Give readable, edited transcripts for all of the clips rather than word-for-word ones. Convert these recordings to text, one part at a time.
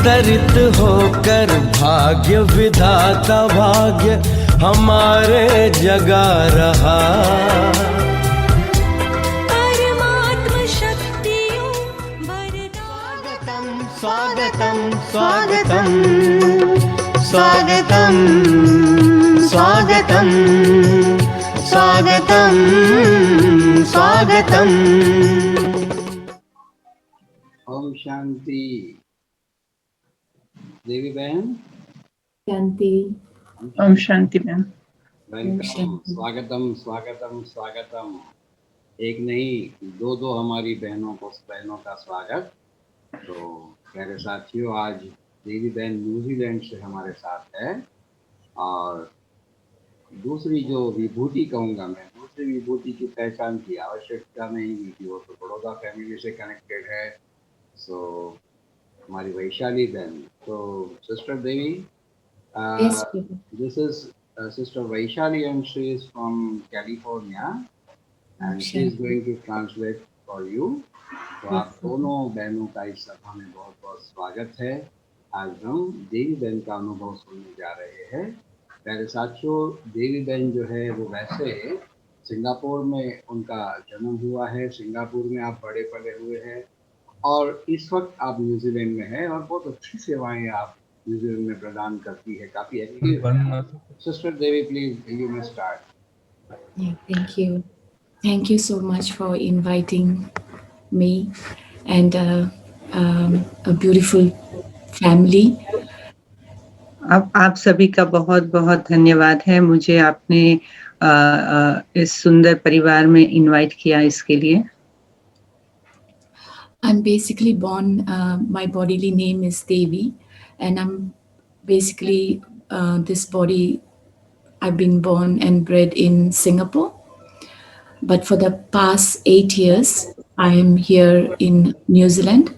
अवतरित होकर भाग्य विधाता भाग्य हमारे जगा रहा। परमात्म शक्तियों वरदान। स्वागतम स्वागतम स्वागतम स्वागतम स्वागतम स्वागतम। ओम शांति। देवी बहन शांति। ओम शांति मैम। वेलकम, स्वागतम स्वागतम स्वागतम। एक नहीं दो हमारी बहनों का स्वागत। तो प्यारे साथियों, आज देवी बहन न्यूजीलैंड से हमारे साथ है और दूसरी जो विभूति कहूँगा मैं, दूसरी विभूति की पहचान की आवश्यकता नहीं हुई थी, वो तो बड़ौदा फैमिली से कनेक्टेड है। सो हमारी वैशाली बहन, तो sister Devi, this is sister Vaishali and she is from California and she is going to translate for you. तो आप दोनों बहनों का इस सभा में बहुत बहुत स्वागत है। आज हम देवी बहन का अनुभव सुनने जा रहे हैं। प्यारे साथियों, देवी बहन जो है वो वैसे सिंगापुर में उनका जन्म हुआ है, सिंगापुर में आप बड़े पले हुए हैं और इस वक्त आप न्यूजीलैंड में हैं और बहुत अच्छी सेवाएं आप न्यूजीलैंड में प्रदान करती है, काफ़ी active. Sister Devi, please you may start. Thank you so much for inviting me and a beautiful family. आप सभी का बहुत बहुत धन्यवाद है, मुझे आपने इस सुंदर परिवार में इनवाइट किया इसके लिए। I'm basically born, my bodily name is Devi, and I'm basically this body, I've been born and bred in Singapore, but for the past 8 years I am here in New Zealand.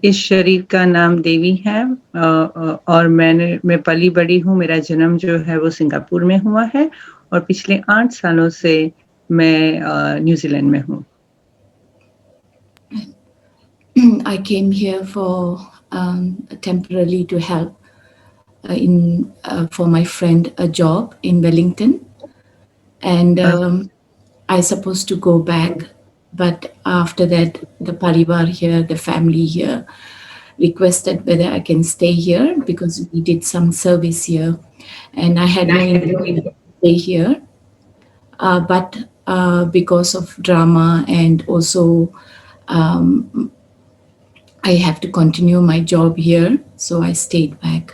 इस शरीर का नाम देवी है और मैं पली बड़ी हूँ। मेरा जन्म जो है वो सिंगापुर में हुआ है और पिछले 8 सालों से मैं न्यूजीलैंड में हूँ। I came here for temporarily to help for my friend a job in Wellington, and I supposed to go back, but after that the parivar here, the family here, requested whether I can stay here because we did some service here, and I had no intention to stay here, but because of drama and also I have to continue my job here, so I stayed back.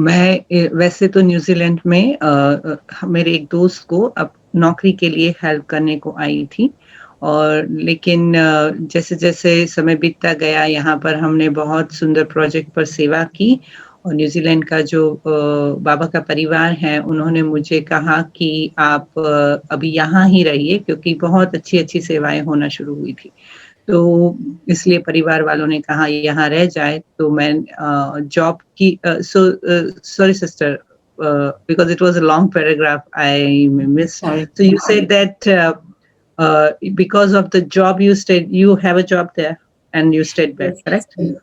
मैं वैसे तो New Zealand में मेरे एक दोस्त को अब नौकरी के लिए हेल्प करने को आई थी, और लेकिन जैसे जैसे समय बीतता गया यहाँ पर हमने बहुत सुंदर प्रोजेक्ट पर सेवा की और न्यूजीलैंड का जो बाबा का परिवार है उन्होंने मुझे कहा कि आप अभी यहाँ ही रहिए क्योंकि बहुत अच्छी सेवाएं होना शुरू हुई थी। तो इसलिए परिवार वालों ने कहा यहाँ रह जाए। तो मैं जॉब की sorry sister, because it was a long paragraph I missed. So you said that because of the job you have a job there and you stayed back, correct? Yeah,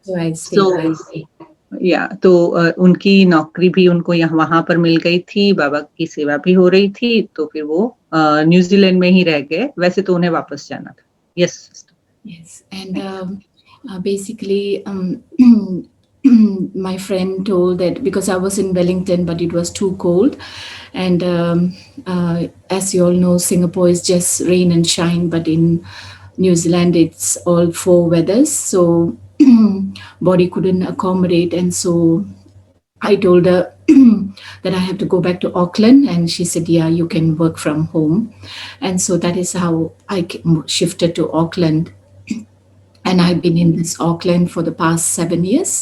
so I stayed back. तो उनकी नौकरी भी उनको वहाँ पर मिल गई थी, बाबा की सेवा भी हो रही थी, तो फिर वो न्यूजीलैंड में ही रह गए। वैसे तो उन्हें वापस जाना था। Yes, and basically my friend told that because I was in Wellington but it was too cold, and as you all know, Singapore is just rain and shine, but in New Zealand it's all 4 weathers, so body couldn't accommodate, and so I told her that I have to go back to Auckland, and she said, yeah, you can work from home. And so that is how I shifted to Auckland, and I've been in this Auckland for the past 7 years.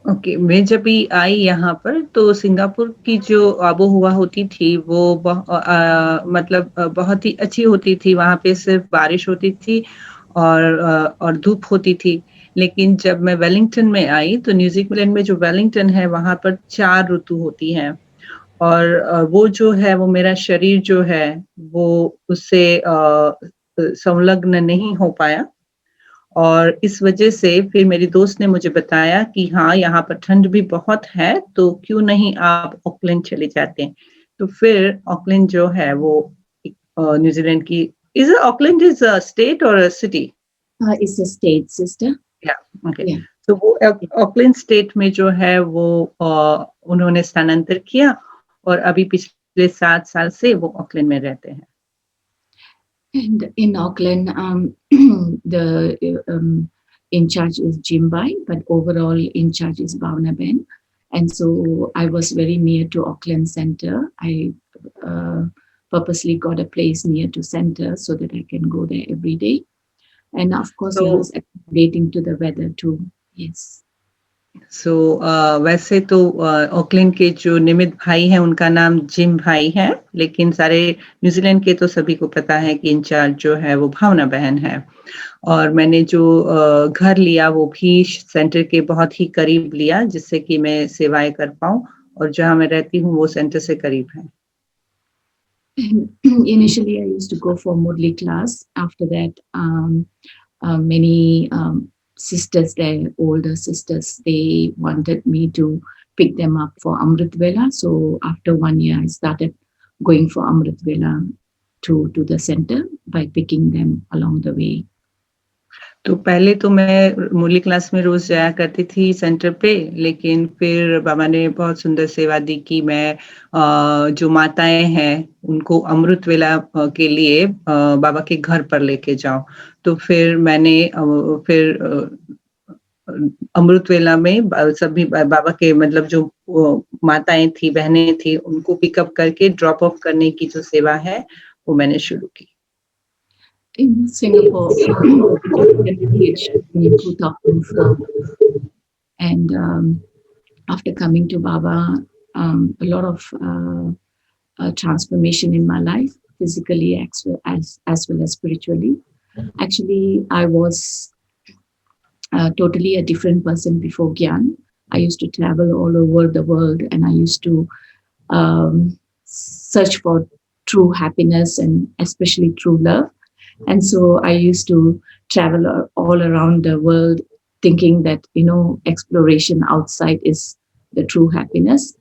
Okay, मैं जब भी आई यहाँ पर तो Singapore की जो आबो हवा होती थी वो मतलब बहुत ही अच्छी होती थी। वहाँ पे सिर्फ बारिश होती थी और धूप होती थी। लेकिन जब मैं वेलिंगटन में आई तो न्यूजीलैंड में जो वेलिंगटन है वहाँ पर 4 ऋतु होती हैं, और वो जो है वो मेरा शरीर जो है वो उससे संलग्न नहीं हो पाया और इस वजह से फिर मेरी दोस्त ने मुझे बताया कि हाँ, यहाँ पर ठंड भी बहुत है, तो क्यों नहीं आप ऑकलैंड चले जाते हैं। तो फिर ऑकलैंड जो है वो न्यूज़ीलैंड की ऑकलैंड इज़ अ स्टेट और अ city? It's a state, sister. या ओके। Yeah. तो वो ऑकलैंड स्टेट में जो है वो उन्होंने स्थानांतर किया और अभी पिछले 7 साल से वो ऑकलैंड में रहते हैं। And in Auckland, the in charge is Jim Bai, but overall in charge is Bhavna Ben. And so I was very near to Auckland Center. I purposely got a place near to Center so that I can go there every day. And of course, he So- was accommodating to the weather too. Yes. सो वैसे तो Auckland के जो निमित भाई हैं उनका नाम gym भाई है, लेकिन सारे न्यूजीलैंड के तो सभी को पता है कि इंचार्ज जो है वो भावना बहन है। और मैंने जो घर लिया वो भी सेंटर के बहुत ही करीब लिया जिससे कि मैं सेवाएं कर पाऊँ और जहाँ मैं रहती हूँ वो सेंटर से करीब है। And initially, I used to go for Moodley class. After that, many sisters, their older sisters, they wanted me to pick them up for Amrit Vela. So after 1 year, I started going for Amrit Vela to the center by picking them along the way. तो पहले तो मैं मुरली class में रोज जाया करती थी centre पे, लेकिन फिर बाबा ने बहुत सुंदर सेवा दी कि मैं जो माताएं हैं उनको अमृत वेला के लिए बाबा के घर पर लेके जाऊं। तो फिर मैंने अमृत वेला में सभी बाबा के मतलब जो माताएं थी, बहनें थी, उनको पिकअप करके ड्रॉप ऑफ करने की जो सेवा है वो मैंने शुरू की। In Singapore, in 2004. And after coming to Baba, a lot of transformation in my life, physically as well as spiritually. Actually, I was totally a different person before Gyan. I used to travel all over the world and I used to search for true happiness and especially true love. And so I used to travel all around the world thinking that, exploration outside is the true happiness.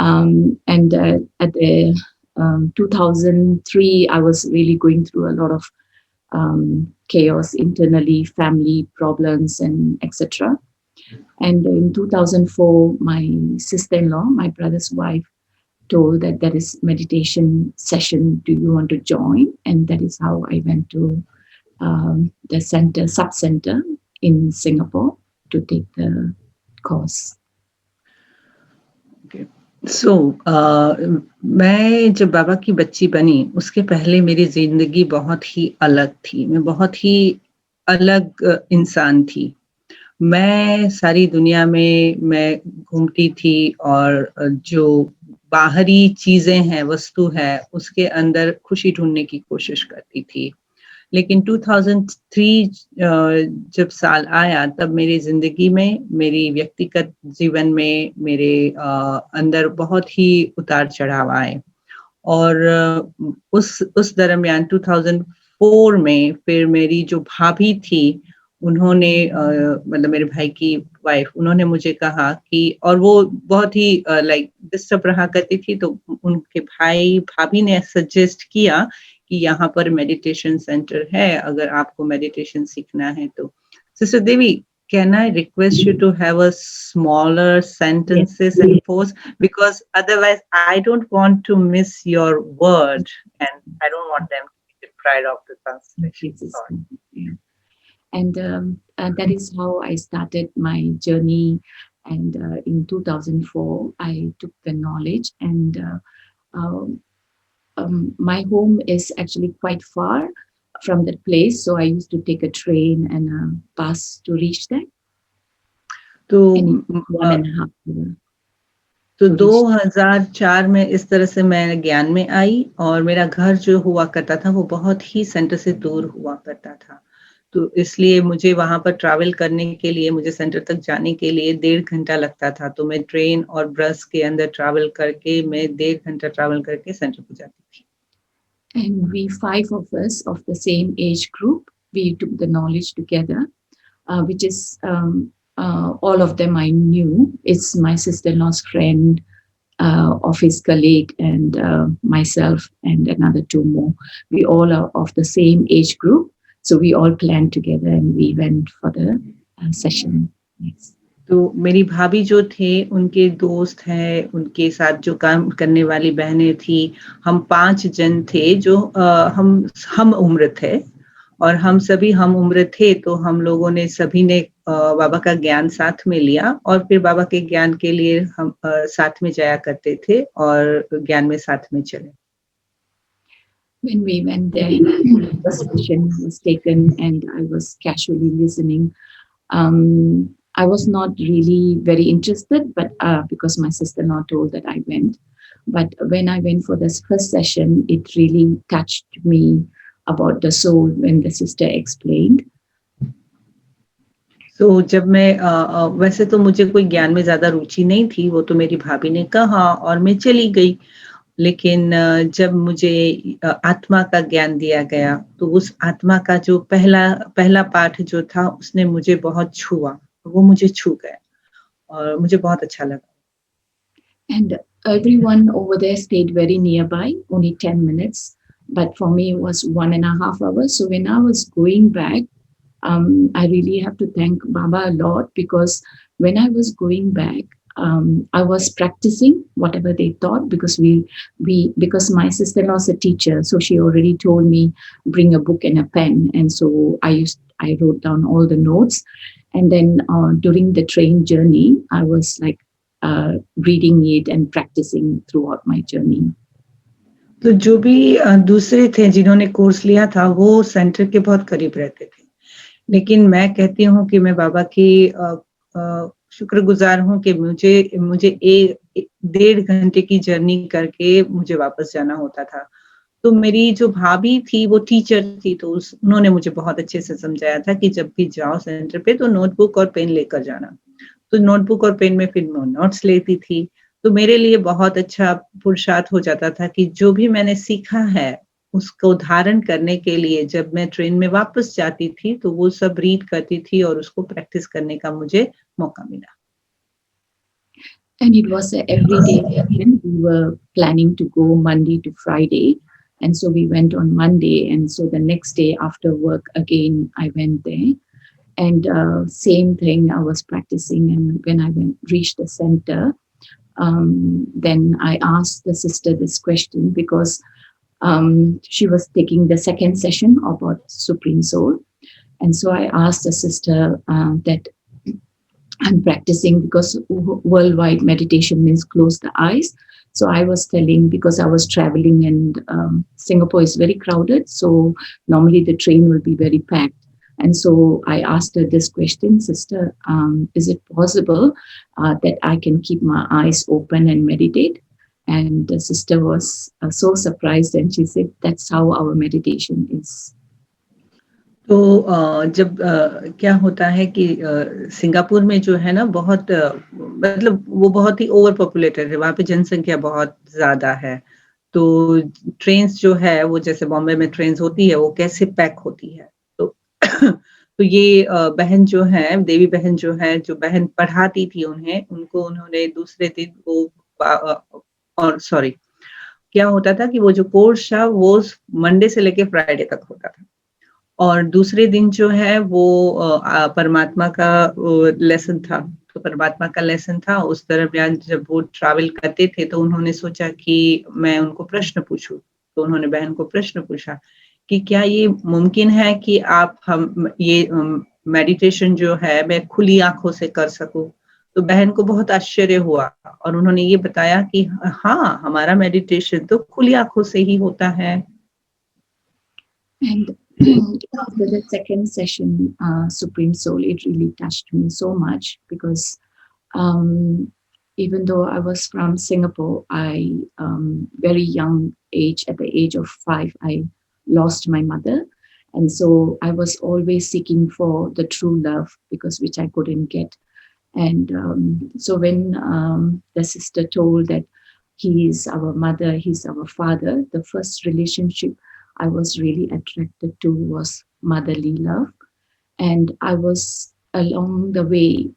And at the 2003, I was really going through a lot of chaos internally, family problems, and etc. And in 2004, my sister-in-law, my brother's wife, told that there is meditation session. Do you want to join? And that is how I went to the center, sub-center in Singapore to take the course. Okay. So, मैं जब बाबा की बच्ची बनी उसके पहले मेरी जिंदगी बहुत ही अलग थी। मैं बहुत ही अलग इंसान थी। मैं सारी दुनिया में मैं घूमती थी और जो बाहरी चीजें हैं, वस्तु है, उसके अंदर खुशी ढूंढने की कोशिश करती थी। लेकिन 2003 जब साल आया तब मेरी जिंदगी में, मेरी व्यक्तिगत जीवन में, मेरे अंदर बहुत ही उतार चढ़ाव आए। और उस दरमियान 2004 में फिर मेरी जो भाभी थी, उन्होंने मतलब मेरे भाई की वाइफ, उन्होंने मुझे कहा कि, और वो बहुत ही लाइक डिस्टर्ब रहा करती थी, तो उनके भाभी ने सजेस्ट किया कि यहाँ पर मेडिटेशन सेंटर है, अगर आपको मेडिटेशन सीखना है तो। Sister Devi, can I request you to have a smaller sentences and pause, because otherwise I don't want to miss your word and I don't want them to be deprived of the translation. Sorry. Yeah. And that is how I started my journey. And in 2004, I took the knowledge, and my home is actually quite far from that place. So I used to take a train and a bus to reach there. तो 1.5 hours. तो 2004 में इस तरह से मैं ज्ञान में आई, और मेरा घर जो हुआ करता था वो बहुत ही सेंटर से दूर हुआ करता था। तो इसलिए मुझे वहां पर ट्रैवल करने के लिए, मुझे सेंटर तक जाने के लिए 1.5 घंटा लगता था। तो मैं ट्रेन और बस के अंदर ट्रैवल करके, मैं 1.5 घंटा ट्रैवल करके सेंटर को जाती थी। And we, five of us of the same age group, we took the knowledge together, which is all of them I knew. It's my sister-in-law's friend, office colleague, and myself and another two more. We all are of the same age group. So we all planned together and we went for the session. Yes. तो मेरी भाभी जो थे उनके दोस्त हैं, उनके साथ जो काम करने वाली बहनें थी, हम 5 जन थे जो हम उम्र थे और हम सभी हम उम्र थे, तो हम लोगों ने सभी ने बाबा का ज्ञान साथ में लिया और फिर बाबा के ज्ञान के लिए हम साथ में जाया करते थे और ज्ञान में साथ में चले. When we went there, the session was taken and I was casually listening. I was not really very interested, but because my sister-in-law told that I went. But when I went for this first session, it really touched me about the soul when the sister explained. So जब मैं वैसे तो मुझे कोई ज्ञान में ज्यादा रुचि नहीं थी, वो तो मेरी भाभी ने कहा और मैं चली गई. लेकिन जब मुझे आत्मा का ज्ञान दिया गया, तो उस आत्मा का जो पहला पाठ जो था, उसने मुझे बहुत छुआ. वो मुझे छू गया और मुझे बहुत अच्छा लगा. And everyone over there stayed very nearby, only 10 minutes. But for me, it was 1.5 hours. So when I was going back, I really have to thank Baba a lot, because when I was going back, I was practicing whatever they taught, because because my sister-in-law is a teacher, so she already told me bring a book and a pen, and so I wrote down all the notes, and then during the train journey, I was like reading it and practicing throughout my journey. तो जो भी दूसरे थे जिन्होंने course लिया था, वो centre के बहुत करीब रहते थे, लेकिन मैं कहती हूँ कि मैं बाबा की शुक्रगुजार हूँ कि मुझे 1.5 घंटे की जर्नी करके मुझे वापस जाना होता था. तो मेरी जो भाभी थी वो टीचर थी, तो उन्होंने मुझे बहुत अच्छे से समझाया था कि जब भी जाओ सेंटर पे तो नोटबुक और पेन लेकर जाना. तो नोटबुक और पेन में फिर मैं नोट्स लेती थी. तो मेरे लिए बहुत अच्छा पुरुषार्थ हो जाता था कि जो भी मैंने सीखा है उसको धारण करने के लिए जब मैं ट्रेन में वापस जाती थी, तो वो सब रीड करती थी और उसको प्रैक्टिस करने का मुझे मौका मिला. And it was an everyday event. We were planning to go Monday to Friday. And so we went on Monday. And so the next day after work, again, I went there. And same thing, I was practicing. And when I reached the center, then I asked the sister this question, because she was taking the second session about Supreme Soul. And so I asked the sister that I'm practicing, because worldwide meditation means close the eyes. So I was telling, because I was traveling and Singapore is very crowded. So normally the train will be very packed. And so I asked her this question, sister, is it possible that I can keep my eyes open and meditate? And the sister was so surprised, and she said, that's how our meditation is. तो जब क्या होता है कि Singapore में जो है ना, बहुत मतलब वो बहुत ही ओवर पॉपुलेटेड है, वहाँ पे जनसंख्या बहुत ज्यादा है. तो ट्रेन्स जो है वो जैसे बॉम्बे में ट्रेन्स होती है वो कैसे पैक होती है. तो ये बहन जो है, देवी बहन जो है, जो बहन पढ़ाती थी उन्होंने दूसरे दिन वो और सॉरी क्या होता था कि वो जो कोर्स था वो मंडे से लेके फ्राइडे तक होता था, और दूसरे दिन जो है वो परमात्मा का लेसन था. तो परमात्मा का लेसन था. उस दरमियान जब वो ट्रैवल करते थे तो उन्होंने सोचा कि मैं उनको प्रश्न पूछूं. तो उन्होंने बहन को प्रश्न पूछा कि क्या ये मुमकिन है कि आप हम ये मेडिटेशन जो है मैं खुली आंखों से कर सकूं. तो बहन को बहुत आश्चर्य हुआ और उन्होंने ये बताया कि हाँ, हमारा मेडिटेशन तो खुली आंखों से ही होता है. And after the second session, Supreme Soul, it really touched me so much, because even though I was from Singapore, I very young age, at the age of 5, I lost my mother. And so I was always seeking for the true love, because which I couldn't get. And so when the sister told that he is our mother, he's our father. The first relationship I was really attracted to was motherly love. And I was along the way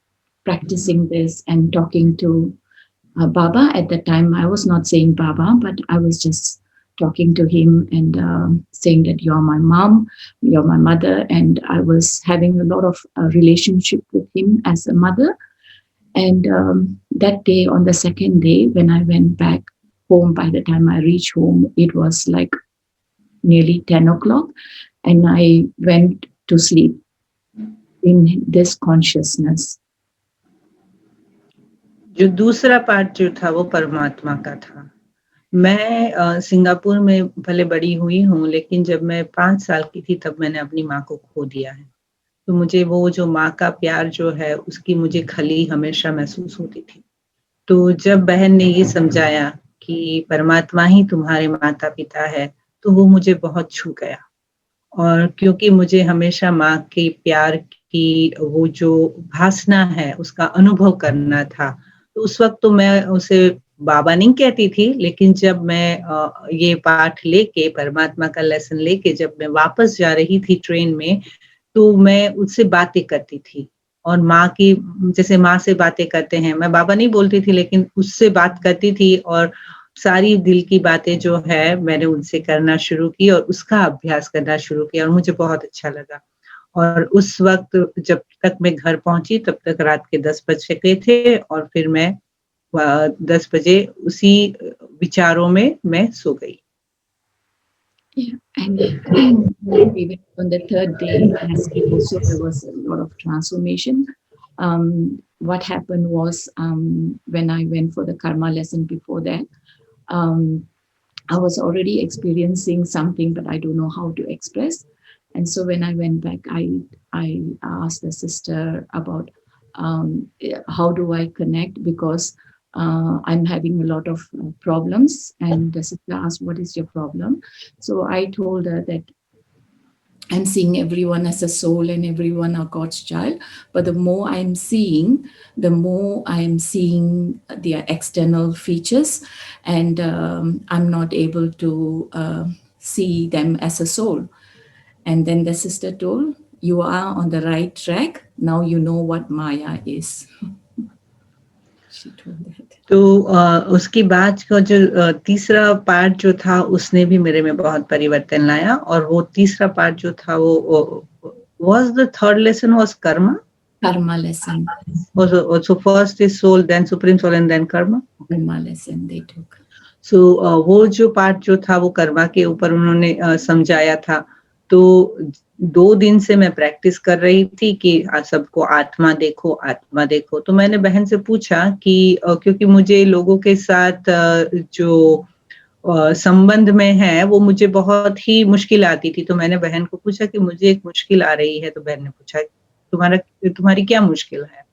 practicing this and talking to Baba. At the time, I was not saying Baba, but I was just talking to him and saying that you're my mom, you're my mother. And I was having a lot of relationship with him as a mother. And that day, on the second day, when I went back home, by the time I reached home, it was like nearly 10 o'clock. And I went to sleep in this consciousness. जो दूसरा part जो था वो परमात्मा का था। मैं Singapore में भले बड़ी हुई हूँ, लेकिन जब मैं 5 साल की थी तब मैंने अपनी माँ को खो दिया है। तो मुझे वो जो माँ का प्यार जो है उसकी मुझे खली हमेशा महसूस होती थी। तो जब बहन ने ये समझाया कि परमात्मा ही तुम्हारे माता-पिता है, तो वो मुझे बहुत छू गया। और क्योंकि मुझे हमेशा माँ के प्यार की वो जो भासना है उसका अनुभव करना था, तो उस वक़्त तो मैं उसे बाबा नहीं कहती थी, लेकिन जब मैं ये पाठ लेके परमात्मा का लेसन लेके जब मैं वापस जा रही थी ट्रेन में, तो मैं उससे बातें करती थी। और माँ की जैसे माँ से बातें करते हैं, मैं बाबा नहीं बोलती थी लेकिन उससे बात करती थी और सारी दिल की बातें जो है मैंने उनसे करना शुरू की और उसका अभ्यास करना शुरू किया और मुझे बहुत अच्छा लगा। और उस वक़्त जब तक मैं घर पहुँची तब तक रात के 10 बज चुके थे और फिर मैं 10 बजे उसी विचारों में मैं सो गई। Yeah, and even on the third day, as also there was a lot of transformation. What happened was when I went for the karma lesson before that, I was already experiencing something, but I don't know how to express. And so when I went back, I asked the sister about how do I connect, because I'm having a lot of problems. And the sister asked, what is your problem? So I told her that I'm seeing everyone as a soul and everyone are God's child. But the more I'm seeing, the more I'm seeing their external features, and I'm not able to see them as a soul. And then the sister told, you are on the right track. Now you know what Maya is. She told that. तो उसके बाद का जो तीसरा part जो था उसने भी मेरे में बहुत परिवर्तन लाया और वो तीसरा पार्ट जो था वो was the third lesson was karma lesson. So first is soul, then supreme soul and then karma lesson they took. So वो जो पार्ट जो था वो कर्मा के ऊपर उन्होंने समझाया था। तो 2 दिन से मैं प्रैक्टिस कर रही थी कि सबको आत्मा देखो। तो मैंने बहन से पूछा कि क्योंकि मुझे लोगों के साथ जो संबंध में है वो मुझे बहुत ही मुश्किल आती थी। तो मैंने बहन को पूछा कि मुझे एक मुश्किल आ रही है। तो बहन ने पूछा तुम्हारी क्या मुश्किल है?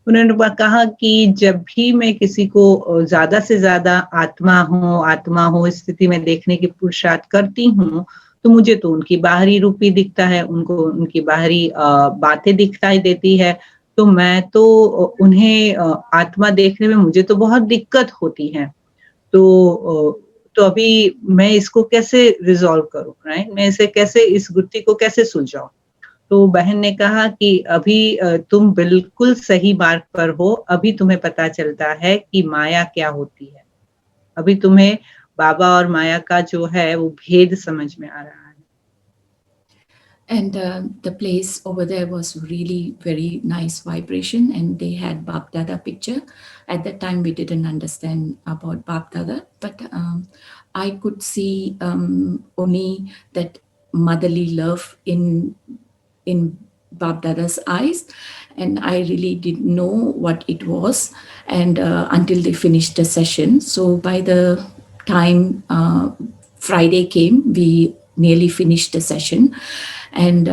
उन्होंने कहा कि जब भी मैं किसी को ज्यादा से ज्यादा आत्मा हो स्थिति में देखने की पुरुषार्थ करती हूँ, तो मुझे तो उनकी बाहरी रूप ही दिखता है, उनको उनकी बाहरी बातें दिखाई देती है। तो मैं तो उन्हें आत्मा देखने में मुझे तो बहुत दिक्कत होती है। तो अभी मैं इसको कैसे रिजॉल्व करूं, राइट? मैं इसे कैसे इस गुत्थी को कैसे सुलझाऊं? तो बहन ने कहा कि अभी तुम बिल्कुल सही मार्ग पर हो। अभी तुम्हें पता चलता है कि माया क्या होती है। अभी तुम्हें बाबा और माया का जो है वो भेद समझ में आ रहा है। And the place over there was really very nice vibration, and they had Bap Dada picture. At that time, we didn't understand about Bap Dada, but I could see only that motherly love in Bap Dada's eyes, and I really didn't know what it was, and until they finished the session. So by the time Friday came, we nearly finished the session. And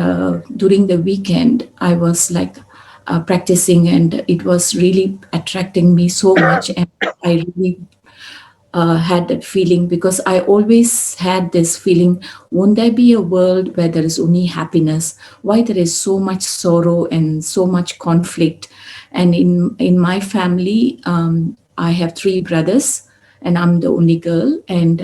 during the weekend, I was like practicing, and it was really attracting me so much. And I really had that feeling, because I always had this feeling, won't there be a world where there is only happiness? Why there is so much sorrow and so much conflict? And in my family, I have 3 brothers, and I'm the only girl, and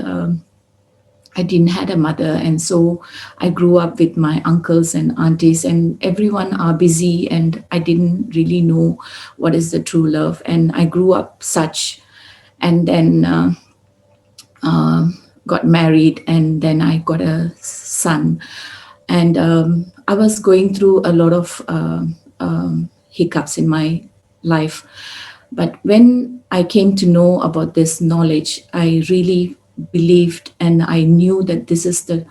I didn't had a mother, and so I grew up with my uncles and aunties, and everyone are busy, and I didn't really know what is the true love, and I grew up such, and then got married, and then I got a son, and I was going through a lot of hiccups in my life, but when I came to know about this knowledge, I really believed and I knew that this is the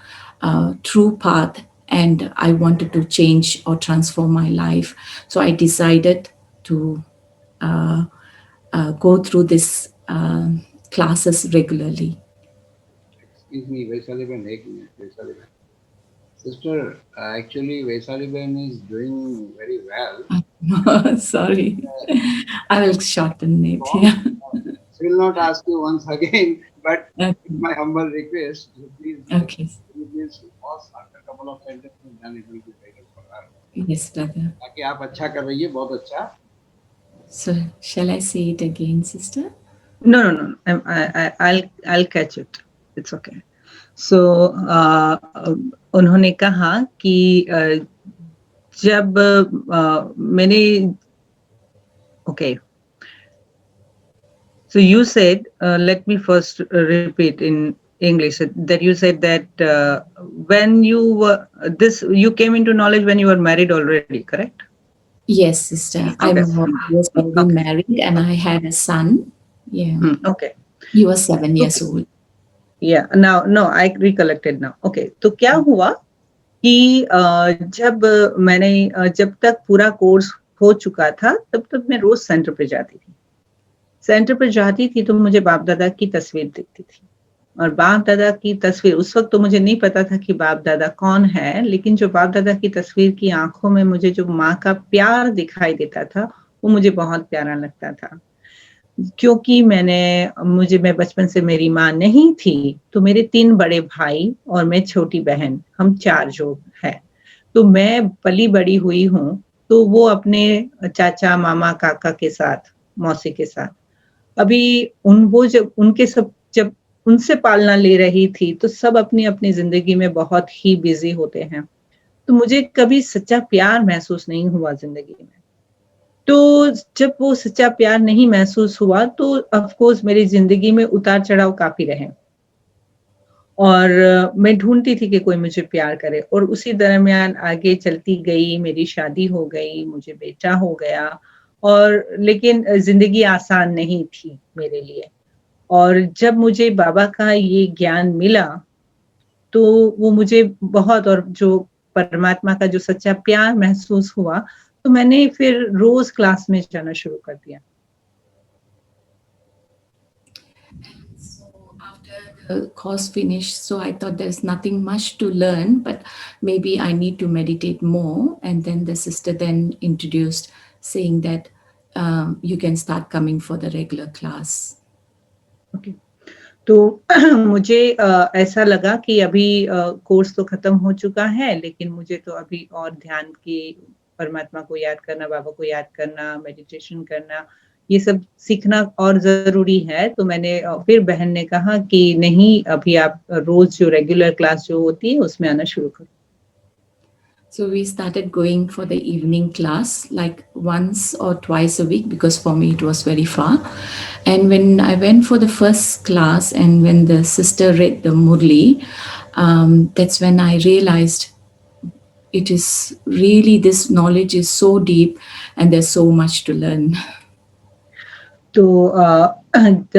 true path, and I wanted to change or transform my life. So I decided to go through this classes regularly. Excuse me, Vaishali Ben, एक minute, Vaishali Ben. Sister, actually, Vaishali Ben is doing very well. Sorry, I will shorten it. From- Yeah. I will not ask you once again, but Okay. my humble request, please, Okay. please pause after a couple of sentences, then it will be better for her. Yes, brother. ताकि आप अच्छा कर रही है, बहुत अच्छा. So, shall I say it again, sister? No. I'll catch it. It's okay. So उन्होंने कहा कि जब मैंने okay. So you said, let me first repeat in English that you said that when you were you came into knowledge when you were married already, correct? Yes, sister. I Okay. was already married and I had a son. Yeah. Okay. He was 7 years old. Yeah. Now, no, I recollected now. Okay. तो क्या हुआ कि जब तक पूरा course हो चुका था तब तक मैं रोज सेंटर पे जाती थी. सेंटर पर जाती थी तो मुझे बाप दादा की तस्वीर दिखती थी, और बाप दादा की तस्वीर उस वक्त तो मुझे नहीं पता था कि बाप दादा कौन है, लेकिन जो बाप दादा की तस्वीर की आंखों में मुझे जो माँ का प्यार दिखाई देता था वो मुझे बहुत प्यारा लगता था. क्योंकि मैं बचपन से मेरी माँ नहीं थी, तो मेरे 3 बड़े भाई और मैं छोटी बहन, हम 4 जो है, तो मैं पली बड़ी हुई हूँ. तो वो अपने चाचा मामा काका के साथ, मौसी के साथ, अभी जब उनसे पालना ले रही थी तो सब अपनी अपनी जिंदगी में बहुत ही बिजी होते हैं, तो मुझे कभी सच्चा प्यार महसूस नहीं हुआ जिंदगी में. तो जब वो सच्चा प्यार नहीं महसूस हुआ तो ऑफ कोर्स मेरी जिंदगी में उतार चढ़ाव काफी रहे, और मैं ढूंढती थी कि कोई मुझे प्यार करे, और उसी दरमियान आगे चलती गई, मेरी शादी हो गई, मुझे बेटा हो गया, और लेकिन जिंदगी आसान नहीं थी मेरे लिए. और जब मुझे बाबा का ये ज्ञान मिला तो वो मुझे बहुत, और जो परमात्मा का जो सच्चा प्यार महसूस हुआ, तो मैंने फिर रोज क्लास में जाना शुरू कर दिया. The course finished, so I thought there's nothing much to learn, but maybe I need to meditate more. And then the sister then introduced, saying that you can start coming for the regular class. Okay. तो मुझे ऐसा लगा कि अभी course तो खत्म हो चुका है, लेकिन मुझे तो अभी और ध्यान की, परमात्मा को याद करना, बाबा को याद करना, मेडिटेशन करना, ये सब सीखना और जरूरी है. तो मैंने फिर बहन ने कहा कि नहीं, अभी आप रोज जो रेगुलर क्लास जो होती है उसमें आना शुरू करो. So we started going for the evening class like once or twice a week, because for me it was very far. And when I went for the first class and when the sister read the Murli, that's when I realized it is really, this knowledge is so deep and there's so much to learn. तो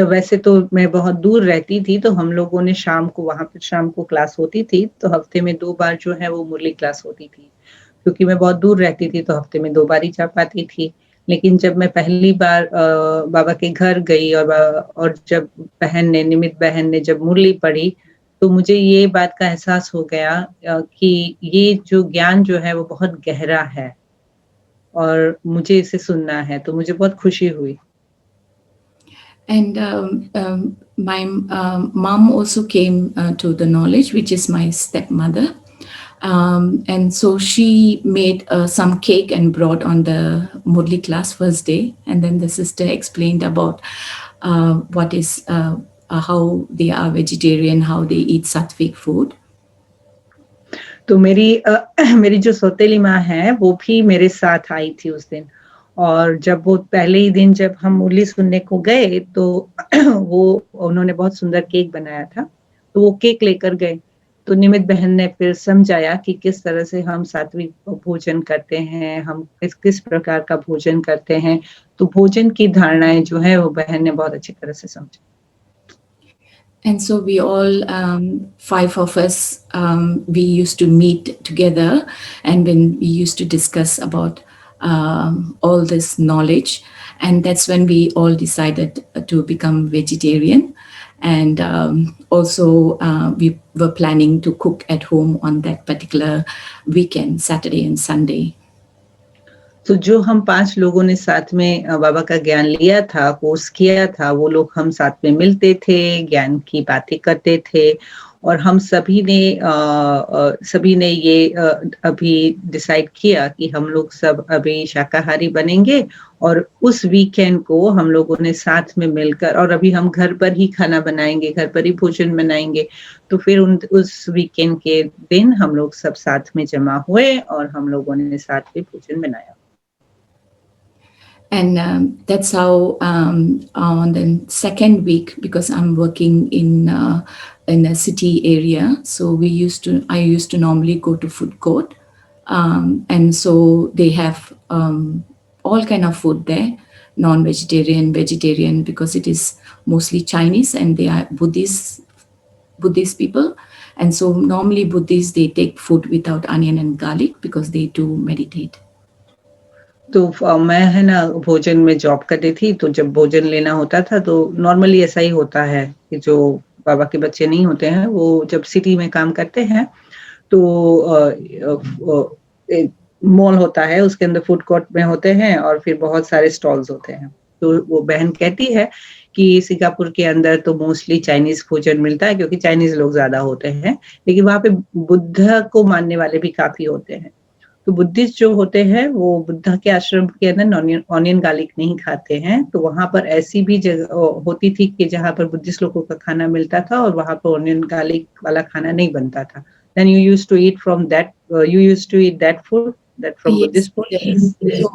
वैसे तो मैं बहुत दूर रहती थी, तो हम लोगों ने वहाँ पे शाम को क्लास होती थी, तो हफ्ते में 2 बार जो है वो मुरली क्लास होती थी. क्योंकि मैं बहुत दूर रहती थी तो हफ्ते में 2 बार ही जा पाती थी. लेकिन जब मैं पहली बार बाबा के घर गई और जब निमित बहन ने जब मुरली पढ़ी, तो मुझे ये बात का एहसास हो गया कि ये जो ज्ञान जो है वो बहुत गहरा है और मुझे इसे सुनना है. तो मुझे बहुत खुशी हुई. And my mom also came to the knowledge, which is my stepmother. And so she made some cake and brought on the Murli class first day. And then the sister explained about what is how they are vegetarian, how they eat sattvic food? तो मेरी जो सौतेली माँ है वो भी मेरे साथ आई थी उस दिन, और जब वो पहले ही दिन जब हम मुरली सुनने को गए तो वो उन्होंने बहुत सुंदर केक बनाया था, तो वो केक लेकर गए। तो निमित बहन ने फिर समझाया कि किस तरह से हम सात्विक भोजन करते हैं, हम किस किस प्रकार का भोजन करते हैं। तो भोजन की धारणाएं जो है वो बहन ने बहुत अच्छी तरह से समझी। And so we all, 5 of us, we used to meet together, and when we used to discuss about all this knowledge, and that's when we all decided to become vegetarian. And also we were planning to cook at home on that particular weekend, Saturday and Sunday. तो जो हम 5 लोगों ने साथ में बाबा का ज्ञान लिया था, कोर्स किया था, वो लोग हम साथ में मिलते थे, ज्ञान की बातें करते थे, और हम सभी ने ये अभी डिसाइड किया कि हम लोग सब अभी शाकाहारी बनेंगे, और उस वीकेंड को हम लोगों ने साथ में मिलकर, और अभी हम घर पर ही खाना बनाएंगे, घर पर ही भोजन बनाएंगे। तो फिर उस वीकेंड के दिन हम लोग सब साथ में जमा हुए और हम लोगों ने साथ में भोजन बनाया। And that's how on the second week, because I'm working in a city area, so I used to normally go to food court, and so they have all kind of food there, non-vegetarian, vegetarian, because it is mostly Chinese and they are Buddhist people, and so normally Buddhists, they take food without onion and garlic because they do meditate. तो मैं है ना भोजन में job करती थी, तो जब भोजन लेना होता था तो नॉर्मली ऐसा ही होता है कि जो बाबा के बच्चे नहीं होते हैं वो जब सिटी में काम करते हैं तो मॉल होता है, उसके अंदर फूड कोर्ट में होते हैं और फिर बहुत सारे स्टॉल्स होते हैं। तो वो बहन कहती है कि सिंगापुर के अंदर तो मोस्टली चाइनीज भोजन मिलता है क्योंकि चाइनीज लोग ज्यादा होते हैं, लेकिन वहाँ पे बुद्ध को मानने वाले भी काफी होते हैं। तो बुद्धिस्ट जो होते हैं वो बुद्ध के आश्रम के अंदर ऑनियन गार्लिक नहीं खाते हैं, तो वहां पर ऐसी भी जगह होती थी कि जहां पर बुद्धिस्ट लोगों का खाना मिलता था और वहां पर ऑनियन गार्लिक वाला खाना नहीं बनता था। Then you used to eat from that, you used to eat that food, that from Yes, Buddhist food? yes. So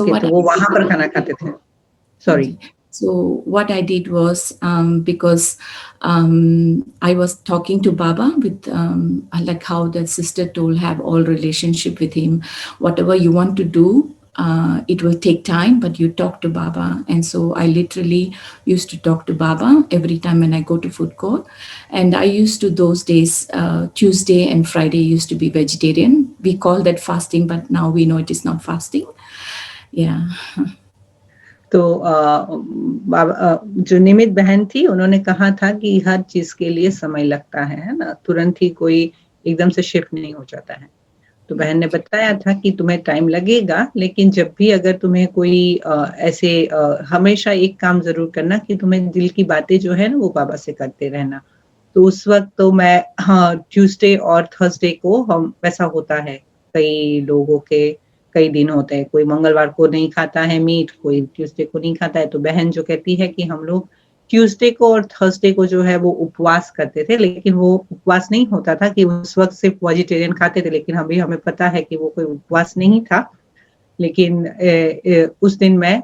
what तो वो वहां पर खाना खाते थे। Sorry. So what I did was, because I was talking to Baba with like how the sister told, have all relationship with him. Whatever you want to do, it will take time, but you talk to Baba. And so I literally used to talk to Baba every time when I go to food court. And I used to, those days, Tuesday and Friday used to be vegetarian. We call that fasting, but now we know it is not fasting. Yeah. तो जो निमित बहन थी उन्होंने कहा था कि हर चीज के लिए समय लगता है ना, तुरंत ही कोई एकदम से शिफ्ट नहीं हो जाता है। तो बहन ने बताया था कि तुम्हें टाइम लगेगा, लेकिन जब भी अगर तुम्हें कोई ऐसे हमेशा एक काम जरूर करना कि तुम्हें दिल की बातें जो है ना वो बाबा से करते रहना। तो उस वक्त तो मैं ट्यूसडे और थर्सडे को हम वैसा होता है, कई लोगों के कई दिन होते हैं, कोई मंगलवार को नहीं खाता है मीट, कोई ट्यूसडे को नहीं खाता है। तो बहन जो कहती है कि हम लोग ट्यूसडे को और थर्सडे को जो है वो उपवास करते थे, लेकिन वो उपवास नहीं होता था कि उस वक्त सिर्फ वेजिटेरियन खाते थे, लेकिन हमें पता है कि वो कोई उपवास नहीं था, लेकिन उस दिन मैं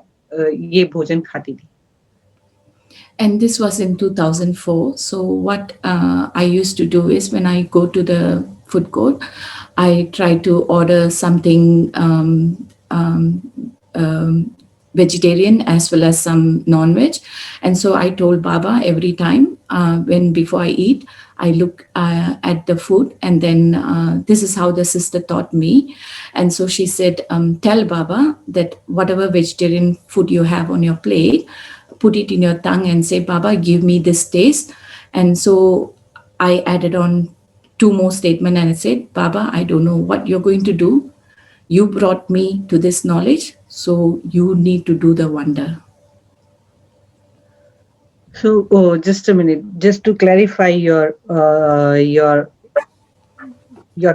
ये भोजन खाती थी। And this was in 2004. So what I used to do is when I go to the food court, I try to order something vegetarian as well as some non-veg. And so I told Baba every time before I eat, I look at the food, and then this is how the sister taught me. And so she said, tell Baba that whatever vegetarian food you have on your plate, put it in your tongue and say, Baba, give me this taste. And so I added on 2 more statements and I said, Baba, I don't know what you're going to do. You brought me to this knowledge, so you need to do the wonder. So, just a minute, just to clarify your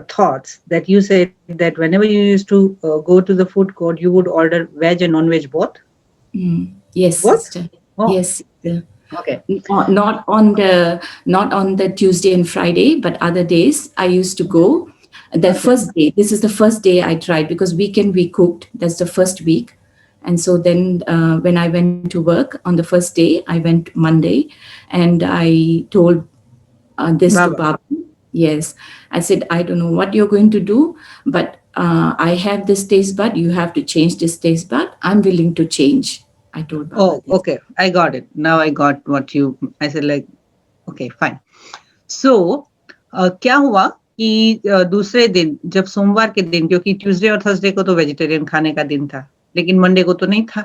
thoughts, that you said that whenever you used to go to the food court, you would order veg and non-veg both? Mm. Yes, What? sister. Oh, Yes, sister. okay. Not on the Tuesday and Friday, but other days I used to go. The Okay. first day, this is the first day I tried, because weekend we cooked. That's the first week. And so then when I went to work on the first day, I went Monday, and I told this to Baba. Baba. Yes, I said, I don't know what you're going to do, but I have this taste bud. You have to change this taste bud. I'm willing to change. I told Baba Oh, this. okay. I got it. Now I got what you. I said like, okay, fine. So क्या हुआ कि दूसरे दिन जब सोमवार के दिन, क्योंकि ट्यूसडे और थर्सडे को तो वेजिटेरियन खाने का दिन था, लेकिन मंडे को तो नहीं था,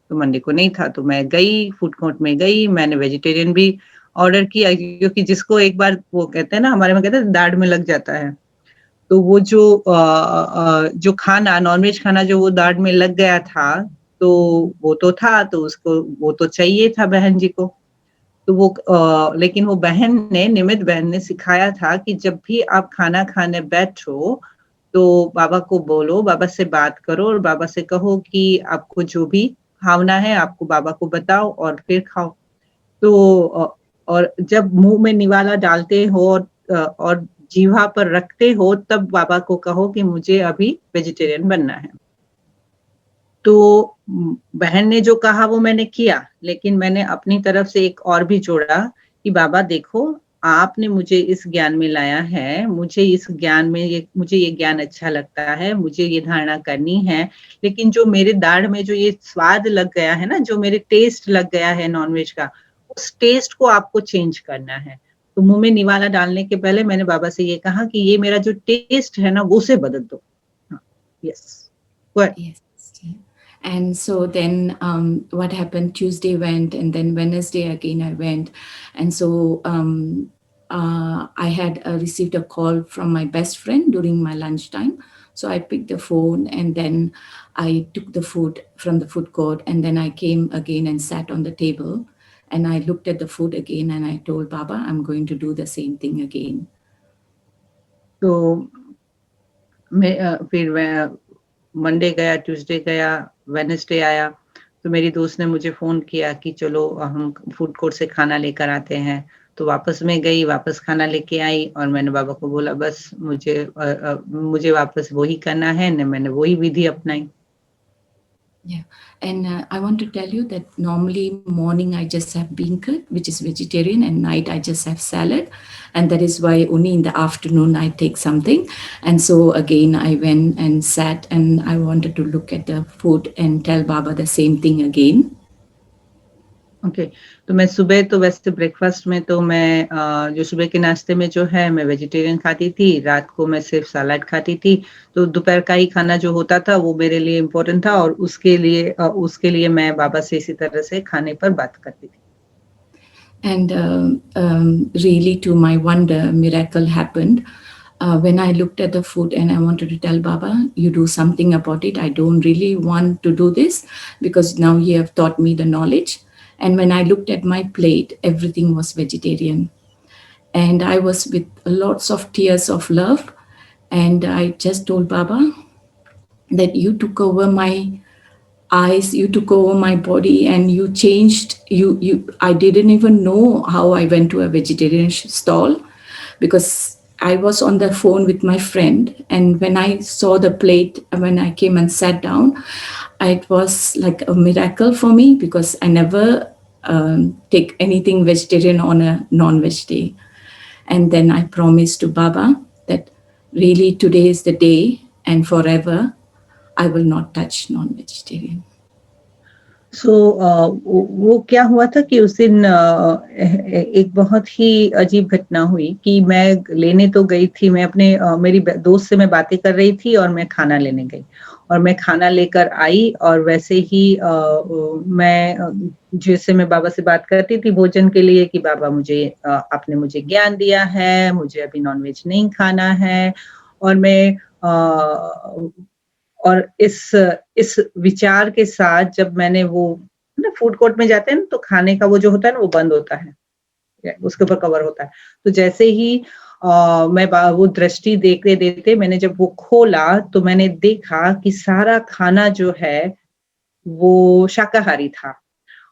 तो मंडे को नहीं था, तो मैं गई फूड कोर्ट में गई, मैंने वेजिटेरियन भी ऑर्डर किया, क्योंकि जिसको एक बार वो कहते हैं ना, हमारे में कहते हैं दाढ़ में लग जाता है, तो वो जो खाना नॉनवेज खाना जो वो दाढ़ में लग गया था, तो वो तो था, तो उसको वो तो चाहिए था बहन जी को, तो वो लेकिन वो बहन ने, निमित बहन ने सिखाया था कि जब भी आप खाना खाने बैठो तो बाबा को बोलो, बाबा से बात करो और बाबा से कहो कि आपको जो भी खाना है आपको बाबा को बताओ और फिर खाओ। तो और जब मुंह में निवाला डालते हो और जीवा पर रखते हो तब बाबा को कहो कि मुझे अभी वेजिटेरियन बनना है। तो बहन ने जो कहा वो मैंने किया, लेकिन मैंने अपनी तरफ से एक और भी जोड़ा कि बाबा देखो, आपने मुझे इस ज्ञान में लाया है, मुझे इस ज्ञान में मुझे ये ज्ञान अच्छा लगता है, मुझे ये धारणा करनी है, लेकिन जो मेरे दाढ़ में जो ये स्वाद लग गया है ना, जो मेरे टेस्ट लग गया है नॉनवेज का, उस टेस्ट को आपको चेंज करना है। तो मुंह में निवाला डालने के पहले मैंने बाबा से ये कहा कि ये मेरा जो टेस्ट है ना, वो से बदल दो। Yes, Yes. And so then what happened, Tuesday went, and then Wednesday again I went. And so I had received a call from my best friend during my lunchtime. So I picked the phone, and then I took the food from the food court, and then I came again and sat on the table, and I looked at the food again, and I told Baba, I'm going to do the same thing again. तो फिर Monday गया, Tuesday गया, Wednesday आया, तो मेरी दोस्त ने मुझे फ़ोन किया कि चलो हम फूड कोर्ट से खाना लेकर आते हैं। तो वापस मैं गई, वापस खाना लेके आई और मैंने बाबा को बोला बस मुझे वापस वही करना है, न मैंने वही विधि अपनाई। Yeah, and I want to tell you that normally morning I just have bean curd, which is vegetarian, and night I just have salad, and that is why only in the afternoon I take something. And so again I went and sat, and I wanted to look at the food and tell Baba the same thing again. Okay, तो मैं सुबह तो वैसे breakfast में तो मैं जो सुबह के नाश्ते में जो है मैं वेजिटेरियन खाती थी, रात को मैं सिर्फ सलाद खाती थी, तो दोपहर का ही खाना जो होता था वो मेरे लिए इम्पोर्टेंट था और उसके लिए मैं बाबा से इसी तरह से खाने पर बात करती थी। And really, to my wonder, miracle happened. When I looked at the food and I wanted to tell Baba, you do something about it. I don't really want to do this because now you have taught me the knowledge. And when I looked at my plate, everything was vegetarian. And I was with lots of tears of love. And I just told Baba that you took over my eyes, you took over my body, and you changed. I didn't even know how I went to a vegetarian stall because I was on the phone with my friend. And when I saw the plate, when I came and sat down, it was like a miracle for me because I never take anything vegetarian on a non-veg day. And then I promised to Baba that really today is the day and forever I will not touch non-vegetarian. So वो क्या हुआ था कि उस दिन एक बहुत ही अजीब घटना हुई कि मैं लेने तो गई थी, मैं अपने मेरी दोस्त से मैं बातें कर रही थी और मैं खाना लेने गई और मैं खाना लेकर आई और वैसे ही मैं जैसे मैं बाबा से बात करती थी भोजन के लिए कि बाबा आपने मुझे ज्ञान दिया है, मुझे अभी नॉनवेज नहीं खाना है और मैं और इस विचार के साथ जब मैंने वो ना फूड कोर्ट में जाते हैं ना तो खाने का वो जो होता है ना वो बंद होता है, उसके ऊपर कवर होता है, तो जैसे ही मैं वो दृष्टि देखते देखते मैंने जब वो खोला तो मैंने देखा कि सारा खाना जो है वो शाकाहारी था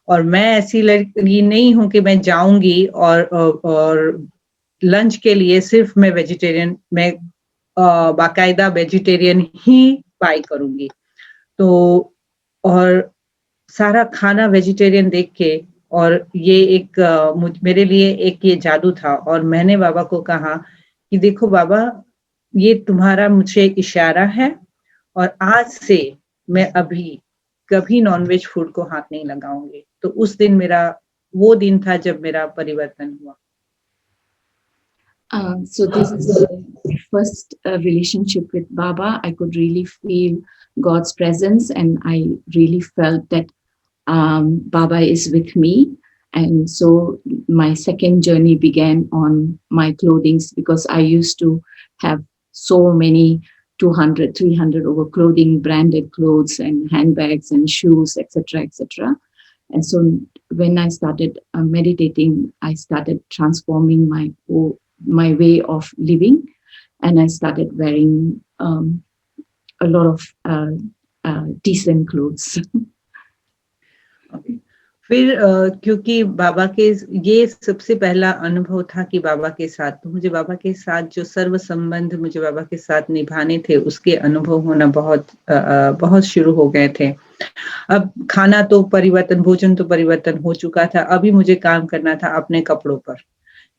और मैं ऐसी लड़की नहीं हूँ कि मैं जाऊंगी और लंच के लिए सिर्फ मैं वेजिटेरियन, मैं बाकायदा वेजिटेरियन ही बाय करूंगी। तो और सारा खाना वेजिटेरियन देख के, और ये एक मेरे लिए एक ये जादू था। और मैंने बाबा को कहा कि देखो बाबा, ये तुम्हारा मुझे इशारा है, और आज से मैं अभी कभी नॉनवेज फूड को हाथ नहीं लगाऊंगी। तो उस दिन मेरा वो दिन था जब मेरा परिवर्तन हुआ। So this is the first relationship with Baba. I could really feel God's presence, and I really felt that Baba is with me. And so my second journey began on my clothings, because I used to have so many 200, 300 over clothing, branded clothes and handbags and shoes, etc., etc. And so when I started meditating, I started transforming my way of living, and I started wearing a lot of decent clothes. फिर क्योंकि बाबा के ये सबसे पहला अनुभव था कि बाबा के साथ, तो मुझे बाबा के साथ जो सर्व संबंध मुझे बाबा के साथ निभाने थे, उसके अनुभव होना बहुत शुरू हो गए थे। अब खाना तो परिवर्तन, भोजन तो परिवर्तन हो चुका था, अभी मुझे काम करना था अपने कपड़ों पर।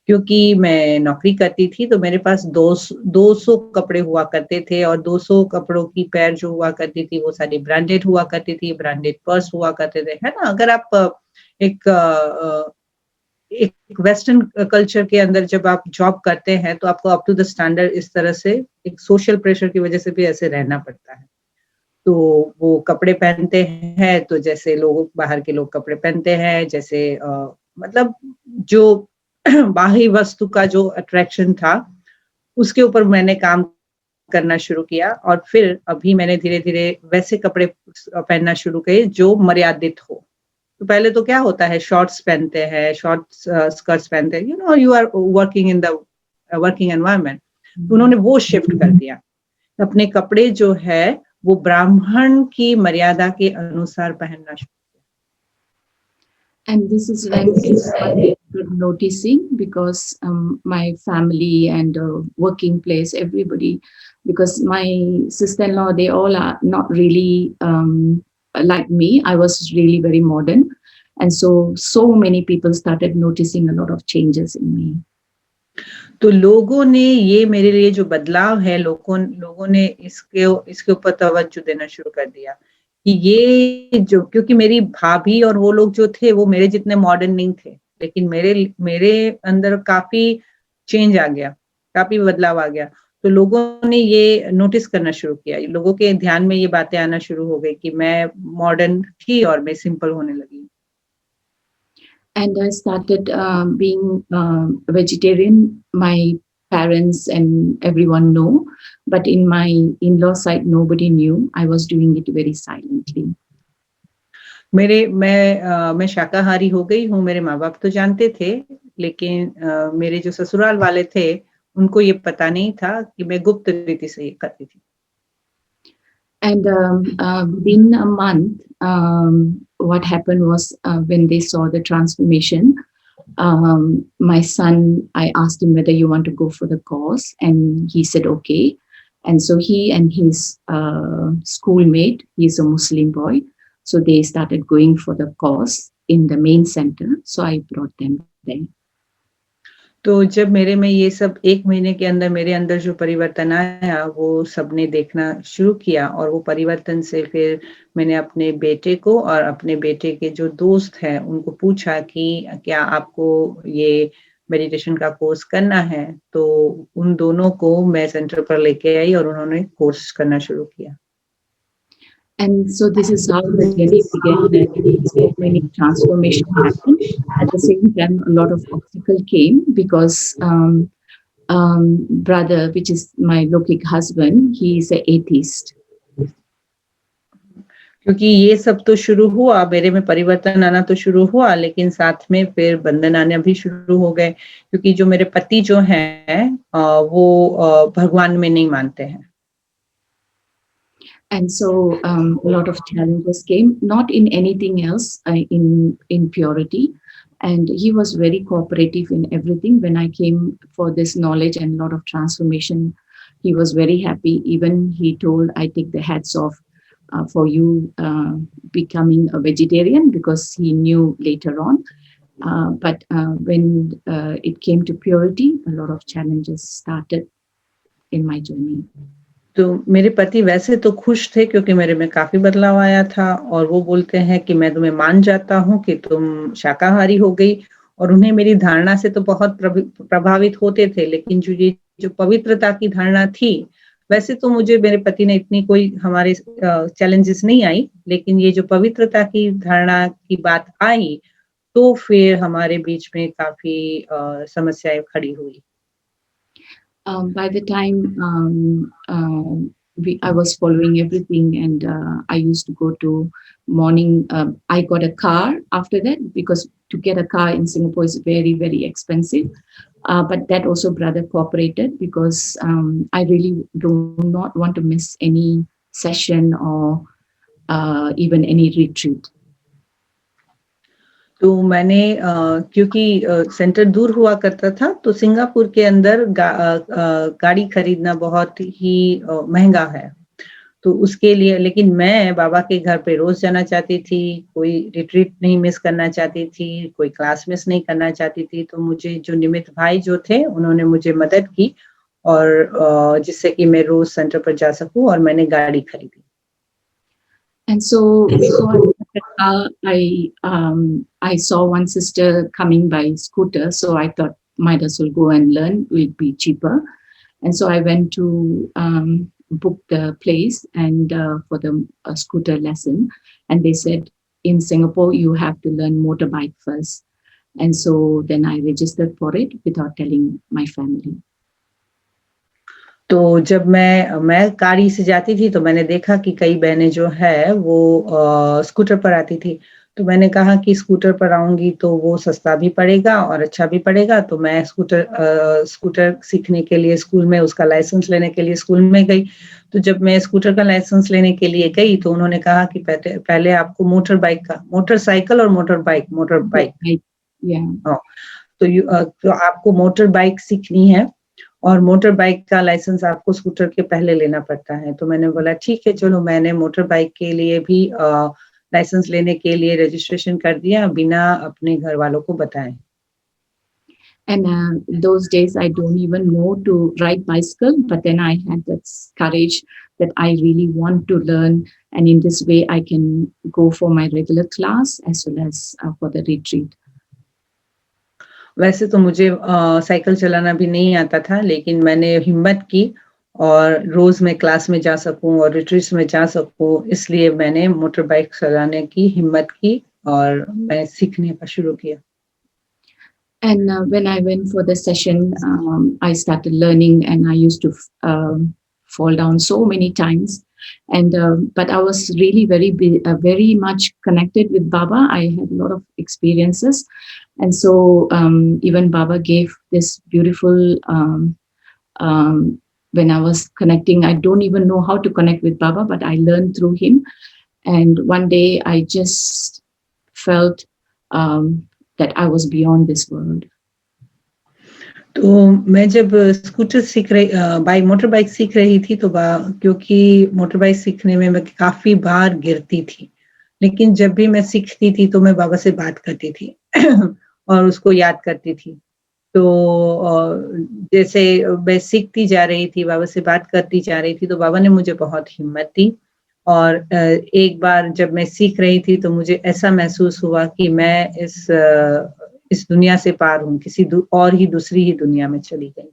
क्योंकि मैं नौकरी करती थी तो मेरे पास 200 कपड़े हुआ करते थे, और 200 कपड़ों की पैर जो हुआ करती थी वो सारी ब्रांडेड हुआ करती थी, ब्रांडेड पर्स हुआ करते थे, है ना। अगर आप एक वेस्टर्न कल्चर के अंदर जब आप जॉब करते हैं तो आपको अप टू द स्टैंडर्ड, इस तरह से एक सोशल प्रेशर की वजह से भी ऐसे रहना पड़ता है। तो वो कपड़े पहनते हैं तो जैसे लोग बाहर के लोग कपड़े पहनते हैं, जैसे मतलब जो बाहरी वस्तु का जो अट्रैक्शन था उसके ऊपर मैंने काम करना शुरू किया। और फिर अभी मैंने धीरे धीरे वैसे कपड़े पहनना शुरू किए जो मर्यादित हो। तो पहले तो क्या होता है, शॉर्ट्स पहनते हैं, शॉर्ट स्कर्ट्स पहनते हैं, you are working in the working environment. तो उन्होंने वो शिफ्ट कर दिया, अपने कपड़े जो है वो ब्राह्मण की मर्यादा के अनुसार पहनना शुरू। And this is when I started noticing, because my family and working place, everybody, because my sister-in-law, they all are not really like me. I was really very modern, and so many people started noticing a lot of changes in me. तो लोगों ने ये मेरे लिए जो बदलाव है, लोगों ने इसके ऊपर तवज्जो देना शुरू कर दिया कि ये जो, क्योंकि मेरी भाभी और वो लोग जो थे वो मेरे जितने मॉडर्न नहीं थे, लेकिन मेरे अंदर काफी चेंज आ गया, काफी बदलाव आ गया। तो लोगों ने ये नोटिस करना शुरू किया, लोगों के ध्यान में ये बातें आना शुरू हो गई कि मैं मॉडर्न थी और मैं सिंपल होने लगी। And I started being vegetarian. My parents and everyone know, but in my in-law side, nobody knew. I was doing it very silently. मैं शाकाहारी हो गई हूँ, मेरे माँ बाप तो जानते थे, लेकिन मेरे जो ससुराल वाले थे उनको ये पता नहीं था कि मैं गुप्त रीति से ये करती थी। And within a month, what happened was when they saw the transformation, my son, I asked him whether you want to go for the course, and he said okay. And so he and his schoolmate, he's a Muslim boy, so they started going for the course in the main center. So I brought them there. तो जब मेरे में ये सब 1 महीने के अंदर मेरे अंदर जो परिवर्तन आया वो सबने देखना शुरू किया, और वो परिवर्तन से फिर मैंने अपने बेटे को और अपने बेटे के जो दोस्त हैं उनको पूछा कि क्या आपको ये मेडिटेशन का कोर्स करना है। तो उन दोनों को मैं सेंटर पर लेके आई और उन्होंने कोर्स करना शुरू किया। And so this is how the journey began. So many transformation happened. At the same time, a lot of obstacle came because brother, which is my Lokik husband, he is an atheist. क्योंकि ये सब तो शुरू हुआ, मेरे में परिवर्तन आना तो शुरू हुआ, लेकिन साथ में फिर बंधन आने भी शुरू हो गए, क्योंकि जो मेरे पति जो हैं वो भगवान में नहीं मानते हैं। And so a lot of challenges came, not in anything else, in purity. And he was very cooperative in everything. When I came for this knowledge and a lot of transformation, he was very happy. Even he told, I take the hats off for you becoming a vegetarian, because he knew later on. But when it came to purity, a lot of challenges started in my journey. तो मेरे पति वैसे तो खुश थे क्योंकि मेरे में काफी बदलाव आया था, और वो बोलते हैं कि मैं तुम्हें मान जाता हूँ कि तुम शाकाहारी हो गई, और उन्हें मेरी धारणा से तो बहुत प्रभावित होते थे, लेकिन जो पवित्रता की धारणा थी, वैसे तो मुझे मेरे पति ने इतनी कोई हमारे चैलेंजेस नहीं आई, लेकिन ये जो पवित्रता की धारणा की बात आई, तो फिर हमारे बीच में काफी समस्याएं खड़ी हुई। By the time I was following everything, and I used to go to morning. I got a car after that, because to get a car in Singapore is very, very expensive. But that also brother cooperated, because I really do not want to miss any session or even any retreat. तो मैंने क्योंकि centre दूर हुआ करता था, तो Singapore के अंदर गाड़ी खरीदना बहुत ही महंगा है, तो उसके लिए, लेकिन मैं बाबा के घर पे रोज जाना चाहती थी, कोई रिट्रीट नहीं मिस करना चाहती थी, कोई क्लास मिस नहीं करना चाहती थी, तो मुझे जो निमित भाई जो थे, उन्होंने मुझे मदद की, और जिससे कि मैं रोज सेंटर पर जा सकूं, और मैंने गाड़ी खरीदी। And so before I saw one sister coming by scooter, so I thought might as well go and learn, will be cheaper. And so I went to book the place and for the scooter lesson, and they said in Singapore you have to learn motorbike first. And so then I registered for it without telling my family. तो जब मैं गाड़ी से जाती थी, तो मैंने देखा कि कई बहनें जो है वो स्कूटर पर आती थी, तो मैंने कहा कि स्कूटर पर आऊंगी तो वो सस्ता भी पड़ेगा और अच्छा भी पड़ेगा, तो मैं स्कूटर सीखने के लिए स्कूल में, उसका लाइसेंस लेने के लिए स्कूल में गई। तो जब मैं स्कूटर का लाइसेंस लेने के लिए गई, तो उन्होंने कहा कि पहले आपको मोटरसाइकिल और मोटरबाइक तो आपको मोटर बाइक सीखनी है, और मोटर बाइक का लाइसेंस आपको स्कूटर के पहले लेना पड़ता है। तो मैंने बोला ठीक है, चलो, मैंने मोटर बाइक के लिए भी लाइसेंस लेने के लिए रजिस्ट्रेशन कर दिया, बिना अपने घर वालों को बताए। And those days I don't even know to ride bicycle, but then I had that courage that I really want to learn, and in this way I can go for my regular class as well as for the retreat. वैसे तो मुझे cycle चलाना भी नहीं आता था, लेकिन मैंने हिम्मत की और रोज मैं क्लास में जा सकूं और रिट्रीट्स में जा सकूं, इसलिए मैंने मोटर बाइक चलाने की हिम्मत की और मैं सीखने का शुरू किया। And when I went for the session, I started learning, and I used to fall down so many times. And but I was really very much connected with Baba. I had a lot of experiences, and so even Baba gave this beautiful. When I was connecting, I don't even know how to connect with Baba, but I learned through him. And one day, I just felt that I was beyond this world. तो मैं जब motor bike सीख रही थी, तो क्योंकि motor bike सीखने में मैं काफी बार गिरती थी, लेकिन जब भी मैं सीखती थी तो मैं बाबा से बात करती थी और उसको याद करती थी। तो जैसे मैं सीखती जा रही थी, बाबा से बात करती जा रही थी, तो बाबा ने मुझे बहुत हिम्मत दी। और एक बार जब मैं सीख रही थी, तो मुझे ऐसा महसूस हुआ कि मैं इस दुनिया से पार हूँ, किसी और ही दूसरी ही दुनिया में चली गई,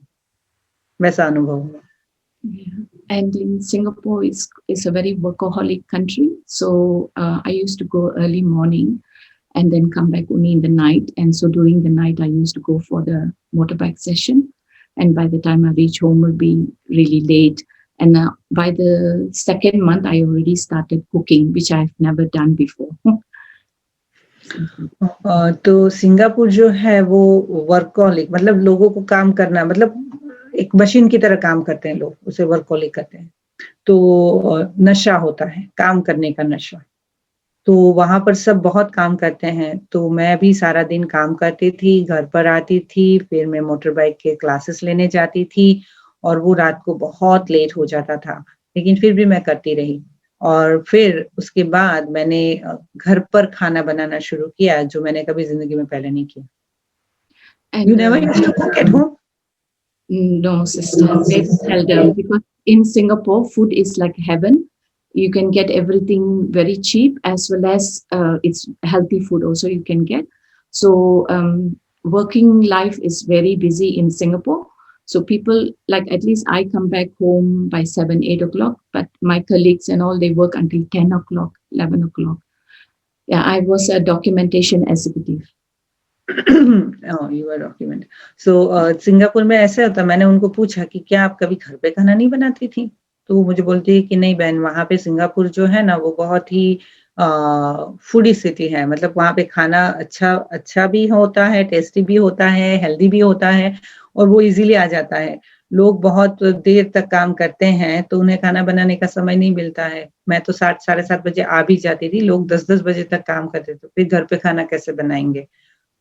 वैसा अनुभव हुआ। And in Singapore is a very workaholic country, so I used to go early morning and then come back only in the night. And so during the night, I used to go for the motorbike session, and by the time I reach home, would be really late. And by the second month, I already started cooking, which I've never done before. तो Singapore जो है वो workaholic, मतलब लोगों को काम करना, मतलब एक मशीन की तरह काम करते हैं लोग, उसे वर्कहॉलिक कहते हैं। तो नशा होता है, काम करने का नशा। तो वहाँ पर सब बहुत काम करते हैं, तो मैं भी सारा दिन काम करती थी, घर पर आती थी, फिर मैं मोटर बाइक के क्लासेस लेने जाती थी और वो रात को बहुत लेट हो जाता था, लेकिन फिर भी मैं करती रही। और फिर उसके बाद मैंने घर पर खाना बनाना शुरू किया, जो मैंने कभी ज़िंदगी में पहले नहीं किया। And You never used to cook at home? no, sister, very seldom, because in Singapore, food is like heaven. You can get everything very cheap, as well as it's healthy food also you can get. So working life is very busy in Singapore. So people, like, at least I come back home by 7, 8 o'clock, but my colleagues and all, they work until 10 o'clock, 11 o'clock. Yeah, I was a documentation executive. You are document. So Singapore में ऐसे होता, मैंने उनको पूछा कि क्या आप कभी घर पे खाना नहीं बनाती थी? तो वो मुझे बोलती है कि नहीं बहन, वहाँ पे सिंगापुर जो है ना वो बहुत ही फूडी सिटी है, मतलब वहाँ पे खाना अच्छा भी होता है, टेस्टी भी होता है, हेल्दी भी होता है और वो इजीली आ जाता है। लोग बहुत देर तक काम करते हैं तो उन्हें खाना बनाने का समय नहीं मिलता है। मैं तो 7 साढ़े 7 बजे आ भी जाती थी, लोग 10-10 बजे तक काम करते थे, फिर घर पे खाना कैसे बनाएँगे?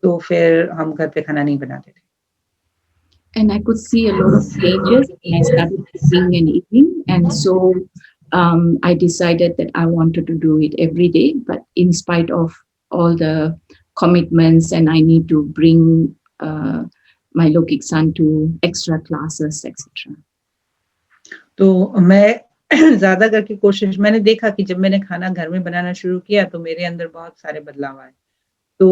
तो फिर हम घर पे खाना नहीं बनाते थे। And I could see a lot of changes when I started cooking and eating. And so I decided that I wanted to do it every day, but in spite of all the commitments, and I need to bring my Lokik son to extra classes, etc. तो मैं ज़्यादा करके कोशिश, मैंने देखा कि जब मैंने खाना घर में बनाना शुरू किया तो मेरे अंदर बहुत सारे बदलाव आए। तो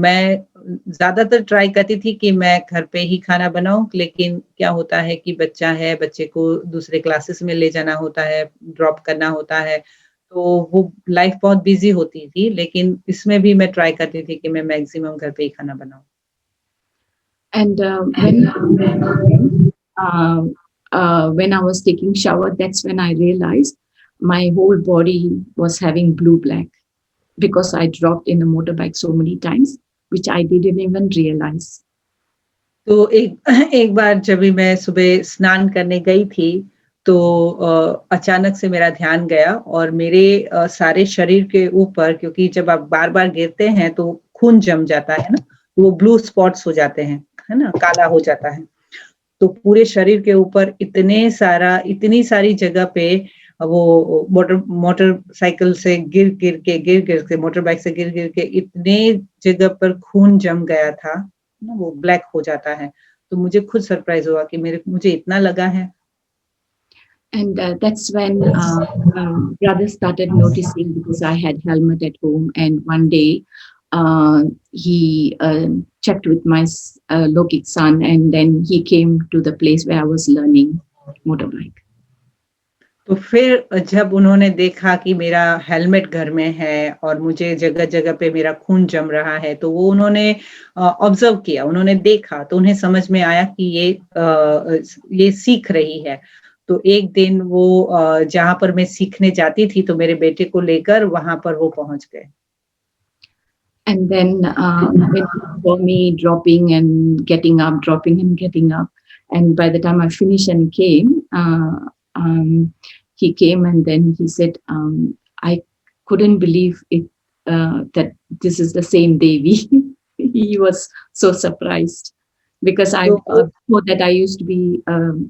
मैं ज़्यादातर ट्राई करती थी कि मैं घर पे ही खाना बनाऊँ, लेकिन क्या होता है कि बच्चा है, बच्चे को दूसरे क्लासेस में ले जाना होता है, ड्रॉप करना होता है, तो वो लाइफ़ बहुत बिज़ी होती थी, लेकिन इसमें भी मैं ट्राई करती थी कि मैं मैक्सिमम घर पे ही खाना बनाऊँ। And when I was taking shower, that's when I realized my whole body was having blue-black, because I dropped in a motorbike so many times, which I didn't even realize. तो एक बार जब भी मैं सुबह स्नान करने गई थी, तो अचानक से मेरा ध्यान गया और मेरे सारे शरीर के ऊपर, क्योंकि जब आप बार-बार गिरते हैं तो खून जम जाता है ना, वो ब्लू स्पॉट्स हो जाते हैं, है ना? काला हो जाता है। तो पूरे शरीर के ऊपर इतनी सारी जगह पे वो मोटरसाइकिल से गिर-गिर के, मोटर बाइक से गिर-गिर के इतने जगह पर खून जम गया था, ना वो ब्लैक हो जाता है। तो मुझे खुद सरप्राइज़ हुआ कि मुझे इतना लगा है। And that's when brother started noticing, because I had helmet at home, and one day he checked with my Lokik son, and then he came to the place where I was learning motorbike. तो फिर जब उन्होंने देखा कि मेरा helmet घर में है और मुझे जगह-जगह पे मेरा खून जम रहा है, तो वो उन्होंने ऑब्ज़र्व किया, उन्होंने देखा, तो उन्हें समझ में आया कि ये सीख रही है। तो एक दिन वो जहाँ पर मैं सीखने जाती थी, तो मेरे बेटे को लेकर वहाँ पर वो पहुँच गए। And then when he saw me dropping and getting up, dropping and getting up, and by the time I finished and he came, and then he said, I couldn't believe it, that this is the same Devi. He was so surprised, because before that I used to be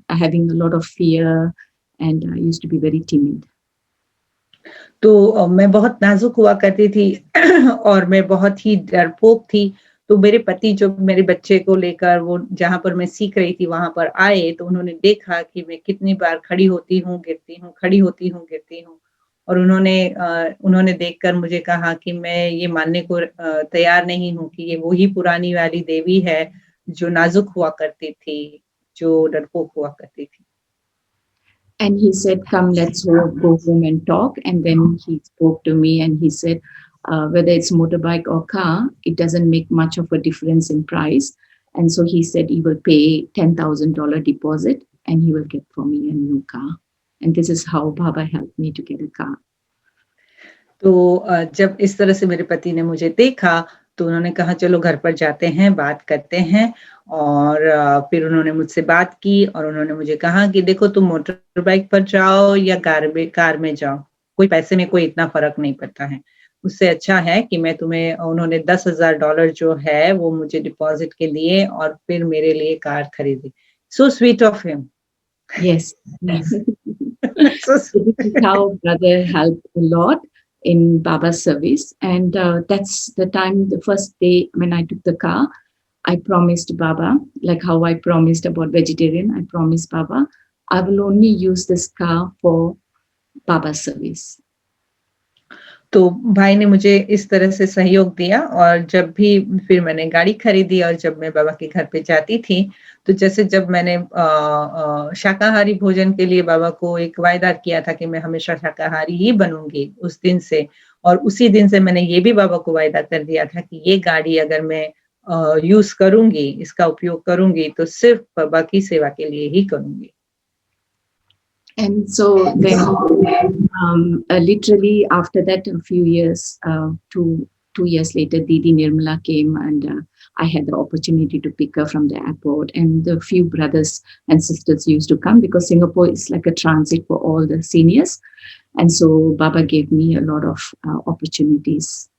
having a lot of fear, and I used to be very timid. तो मैं बहुत नाज़ुक हुआ करती थी और मैं बहुत ही डरपोक थी। तो मेरे पति जब मेरे बच्चे को लेकर वो जहाँ पर मैं सीख रही थी वहाँ पर आए, तो उन्होंने देखा कि मैं कितनी बार खड़ी होती हूँ, गिरती हूँ, खड़ी होती हूँ, गिरती हूँ। और उन्होंने देखकर मुझे कहा कि मैं ये मानने को तैयार नहीं हूँ कि ये वही पुरानी वाली देवी है, जो नाज़ुक हुआ करती थी, जो डरपोक हुआ करती थी। And he said, come, let's go home and talk. And then he spoke to me and he said, whether it's motorbike or car, it doesn't make much of a difference in price. And so he said he will pay $10,000 deposit and he will get for me a new car. And this is how Baba helped me to get a car. तो जब इस तरह से मेरे पति ने मुझे देखा, तो उन्होंने कहा चलो घर पर जाते हैं, बात करते हैं और फिर उन्होंने मुझसे बात की और उन्होंने मुझे कहा कि देखो तुम मोटर बाइक पर जाओ या कार में जाओ, कोई पैसे में कोई इतना फ़र्क नहीं पड़ता है। उससे अच्छा है कि मैं तुम्हें उन्होंने $10,000 जो है वो मुझे डिपॉज़िट के लिए और फिर मेरे लिए कार खरीदी। So sweet of him. Yes. So So this is how brother helped a lot in Baba's service. And that's the time, the first day when I took the car, I promised Baba, like how I promised about vegetarian, I promised Baba, I will only use this car for Baba's service. तो भाई ने मुझे इस तरह से सहयोग दिया और जब भी फिर मैंने गाड़ी खरीदी और जब मैं बाबा के घर पे जाती थी, तो जैसे जब मैंने शाकाहारी भोजन के लिए बाबा को एक वायदा किया था कि मैं हमेशा शाकाहारी ही बनूँगी उस दिन से और उसी दिन से मैंने ये भी बाबा को वायदा कर दिया था कि ये गाड़ी अगर मैं यूज़ करूँगी, इसका उपयोग करूँगी तो सिर्फ़ बाबा की सेवा के लिए ही करूँगी। And so then, literally after that, a few years, 2 years later, Didi Nirmala came and I had the opportunity to pick her from the airport. And the few brothers and sisters used to come because Singapore is like a transit for all the seniors. And so Baba gave me a lot of opportunities.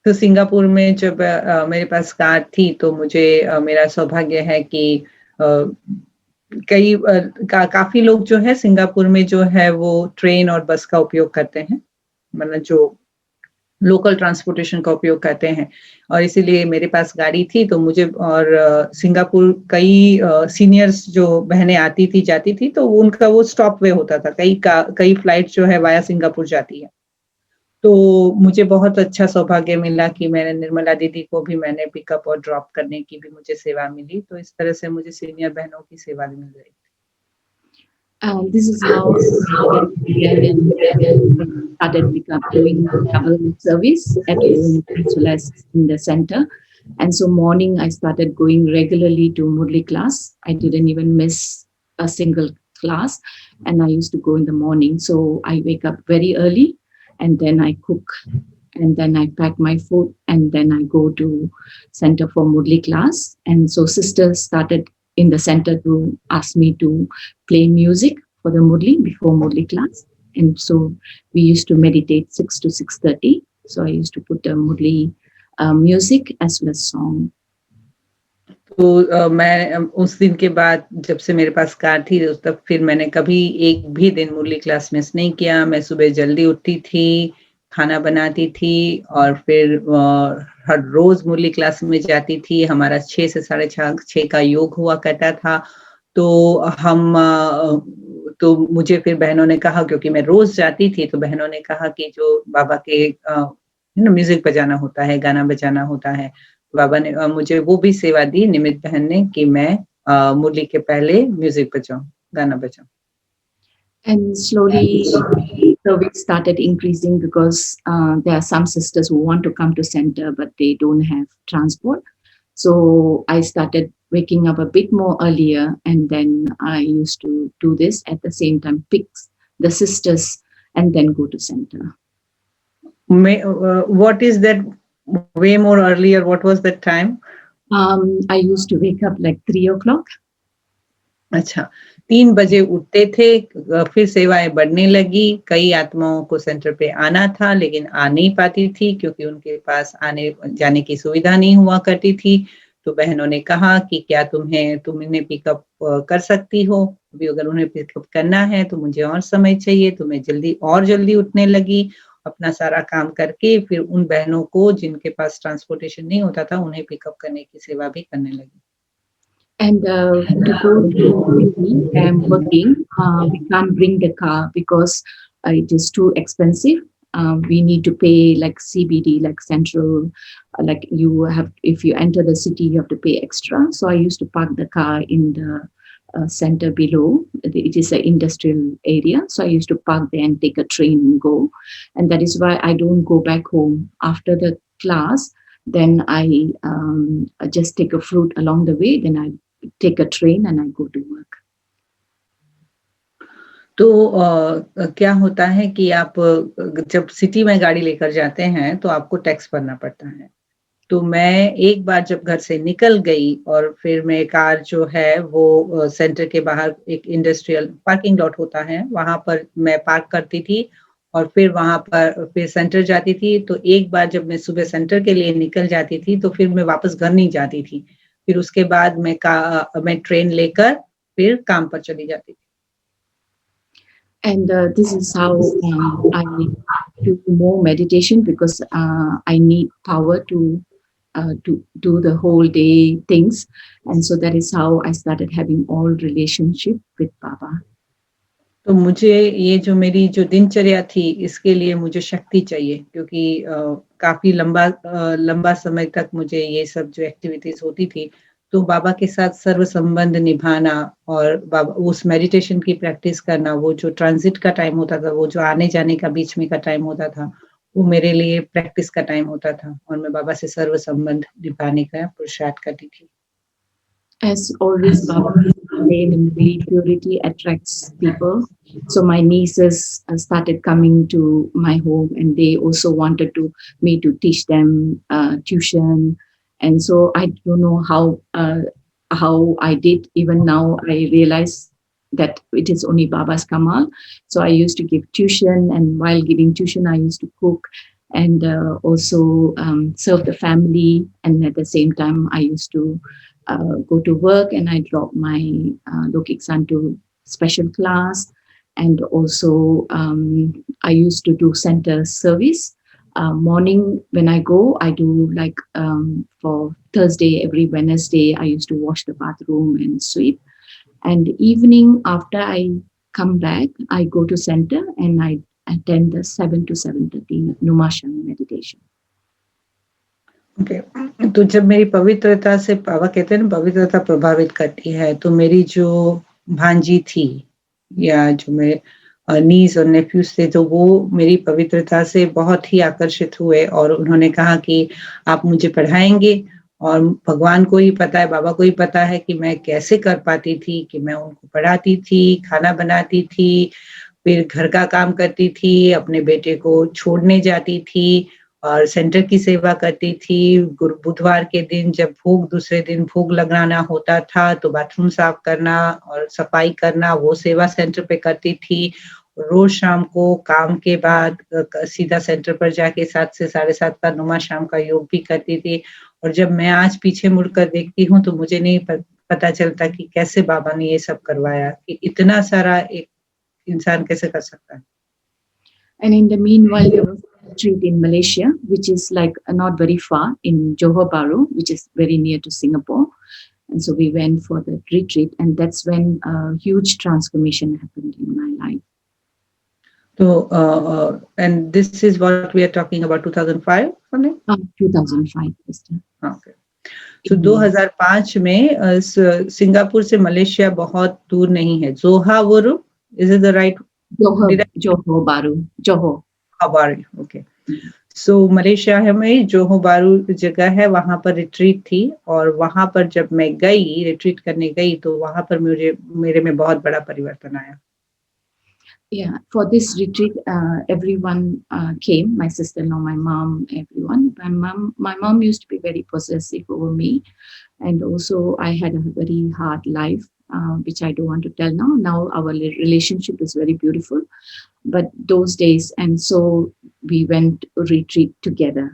तो Singapore में जब मेरे पास car थी तो मुझे मेरा सौभाग्य है कि काफ़ी लोग जो है सिंगापुर में जो है वो ट्रेन और बस का उपयोग करते हैं, मतलब जो लोकल ट्रांसपोर्टेशन का उपयोग करते हैं और इसीलिए मेरे पास गाड़ी थी तो मुझे और सिंगापुर कई सीनियर्स जो बहनें आती थी, जाती थी तो उनका वो स्टॉप वे होता था, कई फ्लाइट जो है वाया सिंगापुर जाती है। तो मुझे बहुत अच्छा सौभाग्य मिला कि मैंने निर्मला दीदी को भी मैंने पिकअप और ड्रॉप करने की भी मुझे सेवा मिली, तो इस तरह से मुझे सीनियर बहनों की सेवा भी मिल रही। This is how started doing travel service at home as well as in the center. And so morning I started going regularly to Murli class. I didn't even miss a single class and I used to go in the morning. So I wake up very early and then I cook and then I pack my food and then I go to center for Murli class. And so sisters started in the center to ask me to play music for the Murli before Murli class. And so we used to meditate 6 to 6:30. So I used to put the Murli music as well as song. तो मैं उस दिन के बाद जब से मेरे पास car थी उस तक फिर मैंने कभी एक भी दिन मुरली क्लास मिस नहीं किया। मैं सुबह जल्दी उठती थी, खाना बनाती थी और फिर हर रोज़ मुरली क्लास में जाती थी। हमारा 6 से साढ़े 6 का योग हुआ करता था। तो मुझे फिर बहनों ने कहा क्योंकि मैं रोज़ जाती थी तो बहनों ने कहा कि जो बाबा के म्यूज़िक बजाना होता है, गाना बजाना होता है। बाबा ने मुझे वो भी सेवा दी निमित बहन ने कि मैं मुरली के पहले म्यूज़िक बजाऊँ, गाना बजाऊँ। And slowly service started increasing because there are some sisters who want to come to center but they don't have transport. So I started waking up a bit more earlier and then I used to do this at the same time, pick the sisters and then go to center. What is that way more earlier? What was that time? I used to wake up like 3 o'clock. अच्छा, 3 बजे उठते थे, फिर सेवाएं बढ़ने लगी। कई आत्माओं को सेंटर पे आना था लेकिन आ नहीं पाती थी क्योंकि उनके पास आने जाने की सुविधा नहीं हुआ करती थी। तो बहनों ने कहा कि क्या तुम इन्हें पिकअप कर सकती हो? अभी अगर उन्हें पिकअप करना है तो मुझे और समय चाहिए। तो मैं जल्दी उठने लगी, अपना सारा काम करके फिर उन बहनों को जिनके पास ट्रांसपोर्टेशन नहीं होता था उन्हें पिकअप करने की सेवा भी करने लगी। And to go to I'm working, we can't bring the car because it is too expensive. We need to pay like CBD, like central, like if you enter the city, you have to pay extra. So I used to park the car in the center below. It is an industrial area. So I used to park there and take a train and go. And that is why I don't go back home after the class. Then I just take a fruit along the way. Then I take a train and I go to work. तो क्या होता है कि आप जब city में गाड़ी लेकर जाते हैं तो आपको टैक्स भरना पड़ता है। तो मैं एक बार जब घर से निकल गई और फिर मैं कार जो है वो सेंटर के बाहर एक इंडस्ट्रियल पार्किंग लॉट होता है, वहाँ पर मैं पार्क करती थी और फिर वहाँ पर फिर सेंटर जाती थी। तो एक बार जब मैं सुबह सेंटर के लिए निकल जाती थी, तो फिर मैं वापस घर नहीं जाती थी। फिर उसके बाद मैं ट्रेन लेकर फिर काम पर चली जाती थी। And this is how I do more meditation, because I need power to do the whole day things, and so that is how I started having all relationship with Baba. तो मुझे ये जो मेरी जो दिनचर्या थी, इसके लिए मुझे शक्ति चाहिए, क्योंकि काफ़ी लंबा समय तक मुझे ये सब जो एक्टिविटीज़ होती थी, तो बाबा के साथ सर्व संबंध निभाना और बाबा उस मेडिटेशन की प्रैक्टिस करना, वो जो ट्रांज़िट का टाइम होता था, वो जो आने-जाने का बीच में का टाइम होता था, वो मेरे लिए प्रैक्टिस का टाइम होता था और मैं बाबा से सर्व संबंध निभाने का पुरुषार्थ करती थी। As always, Baba explained in the purity attracts people. So my nieces started coming to my home, and they also wanted me to teach them tuition. And so I don't know how I did. Even now, I realize that it is only Baba's Kamal. So I used to give tuition, and while giving tuition, I used to cook and also serve the family. And at the same time, I used to go to work, and I drop my Lokik son to special class. And also I used to do center service. Morning when I go, I do like for Thursday, every Wednesday, I used to wash the bathroom and sweep. And evening after I come back, I go to center and I attend the 7 to 7:30 Numashan meditation. Okay, तो जब मेरी पवित्रता से बाबा कहते हैं ना, पवित्रता प्रभावित करती है, तो मेरी जो भांजी थी या जो मेरे नीस और नेफ्यूज थे, तो वो मेरी पवित्रता से बहुत ही आकर्षित हुए और उन्होंने कहा कि आप मुझे पढ़ाएंगे। और भगवान को ही पता है, बाबा को ही पता है कि मैं कैसे कर पाती थी, कि मैं उनको पढ़ाती थी, खाना बनाती थी, फिर घर का काम करती थी, अपने बेटे को छोड़ने जाती थी और सेंटर की सेवा करती थी। बुधवार के दिन जब दूसरे दिन भोग लगाना होता था, तो बाथरूम साफ करना और सफाई करना, वो सेवा सेंटर पे करती थी। रोज शाम को काम के बाद सीधा सेंटर पर जाके 7 से 7:30 का नुमा शाम का योग भी करती थी। और जब मैं आज पीछे मुड़कर देखती हूँ, तो मुझे नहीं पता चलता कि कैसे बाबा ने ये सब करवाया, कि इतना सारा एक इंसान कैसे कर सकता है। And in the meanwhile, there was a retreat in Malaysia, which is like not very far, in Johor Bahru, which is very near to Singapore. And so we went for the retreat, and that's when a huge transformation happened in my life. So, and this is what we are talking about, 2005 something? 2005, sister. Okay. So 2005 में Singapore से Malaysia बहुत दूर नहीं है। जोहा वोरू, is it the right? Johor Bahru. Johor. Bahru, okay. So Malaysia में Zoho बारू जगह है, वहां पर रिट्रीट थी और वहां पर जब मैं गई रिट्रीट करने गई, तो वहां पर मेरे में बहुत बड़ा परिवर्तन आया। Yeah, for this retreat, everyone came. My sister-in-law, my mom, everyone. My mom used to be very possessive over me, and also I had a very hard life, which I don't want to tell now. Now our relationship is very beautiful, but those days, and so we went to retreat together.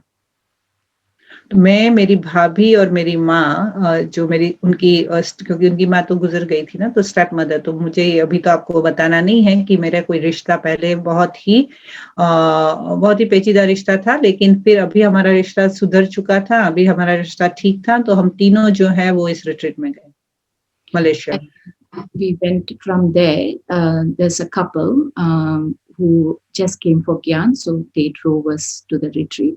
मैं, मेरी भाभी और मेरी माँ, जो क्योंकि उनकी माँ तो गुजर गई थी ना, तो स्टेप मदर, तो मुझे अभी तो आपको बताना नहीं है कि मेरा कोई रिश्ता पहले बहुत ही पेचीदा रिश्ता था, लेकिन फिर अभी हमारा रिश्ता सुधर चुका था, अभी हमारा रिश्ता ठीक था, तो हम तीनों जो है वो इस रिट्रीट में गए Malaysia. We went from there. There's a couple who just came for Gyan, so they drove us to the retreat.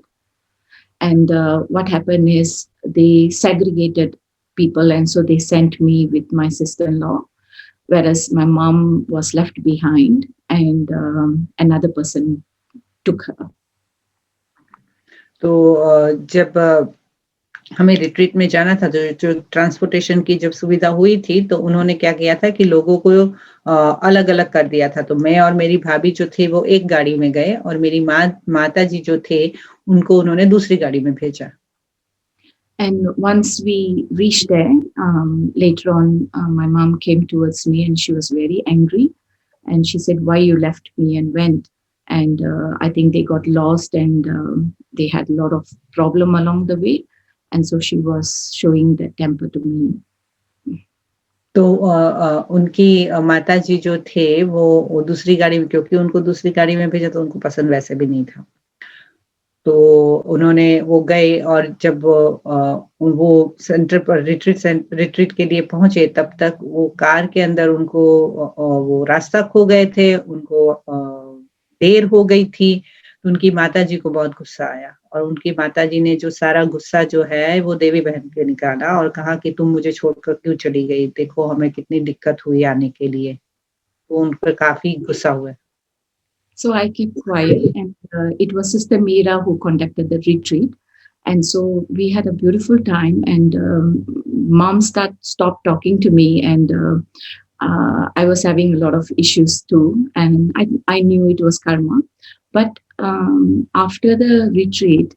And what happened is they segregated people, and so they sent me with my sister-in-law, whereas my mom was left behind, and another person took her. तो जब हमें retreat में जाना था, जो transportation की जब सुविधा हुई थी, तो उन्होंने क्या किया था कि लोगों को अलग-अलग कर दिया था। तो मैं और मेरी भाभी जो थे वो एक गाड़ी में गए और मेरी माताजी जो थे उनको उन्होंने दूसरी गाड़ी में भेजा। And once we reached there, later on, my mom came towards me and she was very angry. And she said, "Why you left me and went?" And I think they got lost and they had a lot of problem along the way. And so she was showing that temper to me. तो उनकी माताजी जो थे वो दूसरी गाड़ी में, क्योंकि उनको दूसरी गाड़ी में भेजा तो उनको पसंद वैसे भी नहीं था। तो उन्होंने वो गए और जब वो सेंटर पर रिट्रीट के लिए पहुँचे तब तक वो कार के अंदर उनको वो रास्ता खो गए थे, उनको देर हो गई थी, तो उनकी माताजी को बहुत गुस्सा आया और उनकी माताजी ने जो सारा गुस्सा जो है वो देवी बहन पे निकाला और कहा कि तुम मुझे छोड़कर क्यों चली गई? देखो हमें कितनी दिक्कत हुई आने के लिए। तो उन पर काफ़ी गुस्सा हुआ। So I kept quiet, and it was Sister Meera who conducted the retreat. And so we had a beautiful time, and mom stopped talking to me, and I was having a lot of issues too, and I knew it was karma. But after the retreat,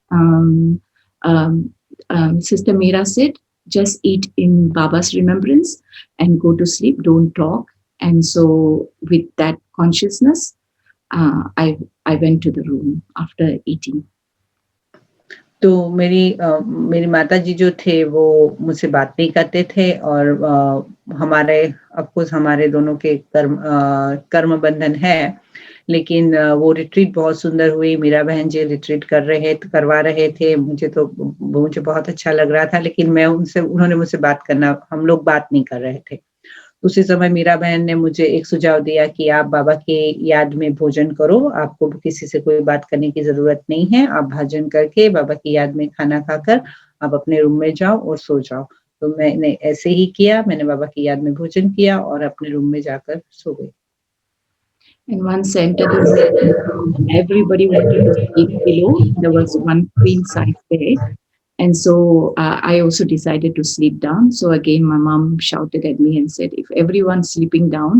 Sister Meera said, "Just eat in Baba's remembrance and go to sleep, don't talk." And so with that consciousness, I went to the room after eating. तो मेरी माताजी जो थे वो मुझसे बात नहीं करते थे और हमारे ऑफकोर्स हमारे दोनों के कर्म बंधन है, लेकिन वो रिट्रीट बहुत सुंदर हुई। मीरा बहन जी रिट्रीट करवा रहे थे, मुझे बहुत अच्छा लग रहा था, लेकिन उन्होंने मुझसे हम लोग बात नहीं कर रहे थे। उसी समय मीरा बहन ने मुझे एक सुझाव दिया कि आप बाबा की याद में भोजन करो, आपको किसी से कोई बात करने की ज़रूरत नहीं है, आप भजन करके बाबा की याद में खाना खाकर आप अपने रूम में जाओ और सो जाओ। तो मैंने ऐसे ही किया, मैंने बाबा की याद में भोजन किया और अपने रूम में जाकर सो गई। And once entered the room, everybody wanted to sleep below. There was one queen size bed. And so I also decided to sleep down. So again, my mom shouted at me and said, "If everyone's sleeping down,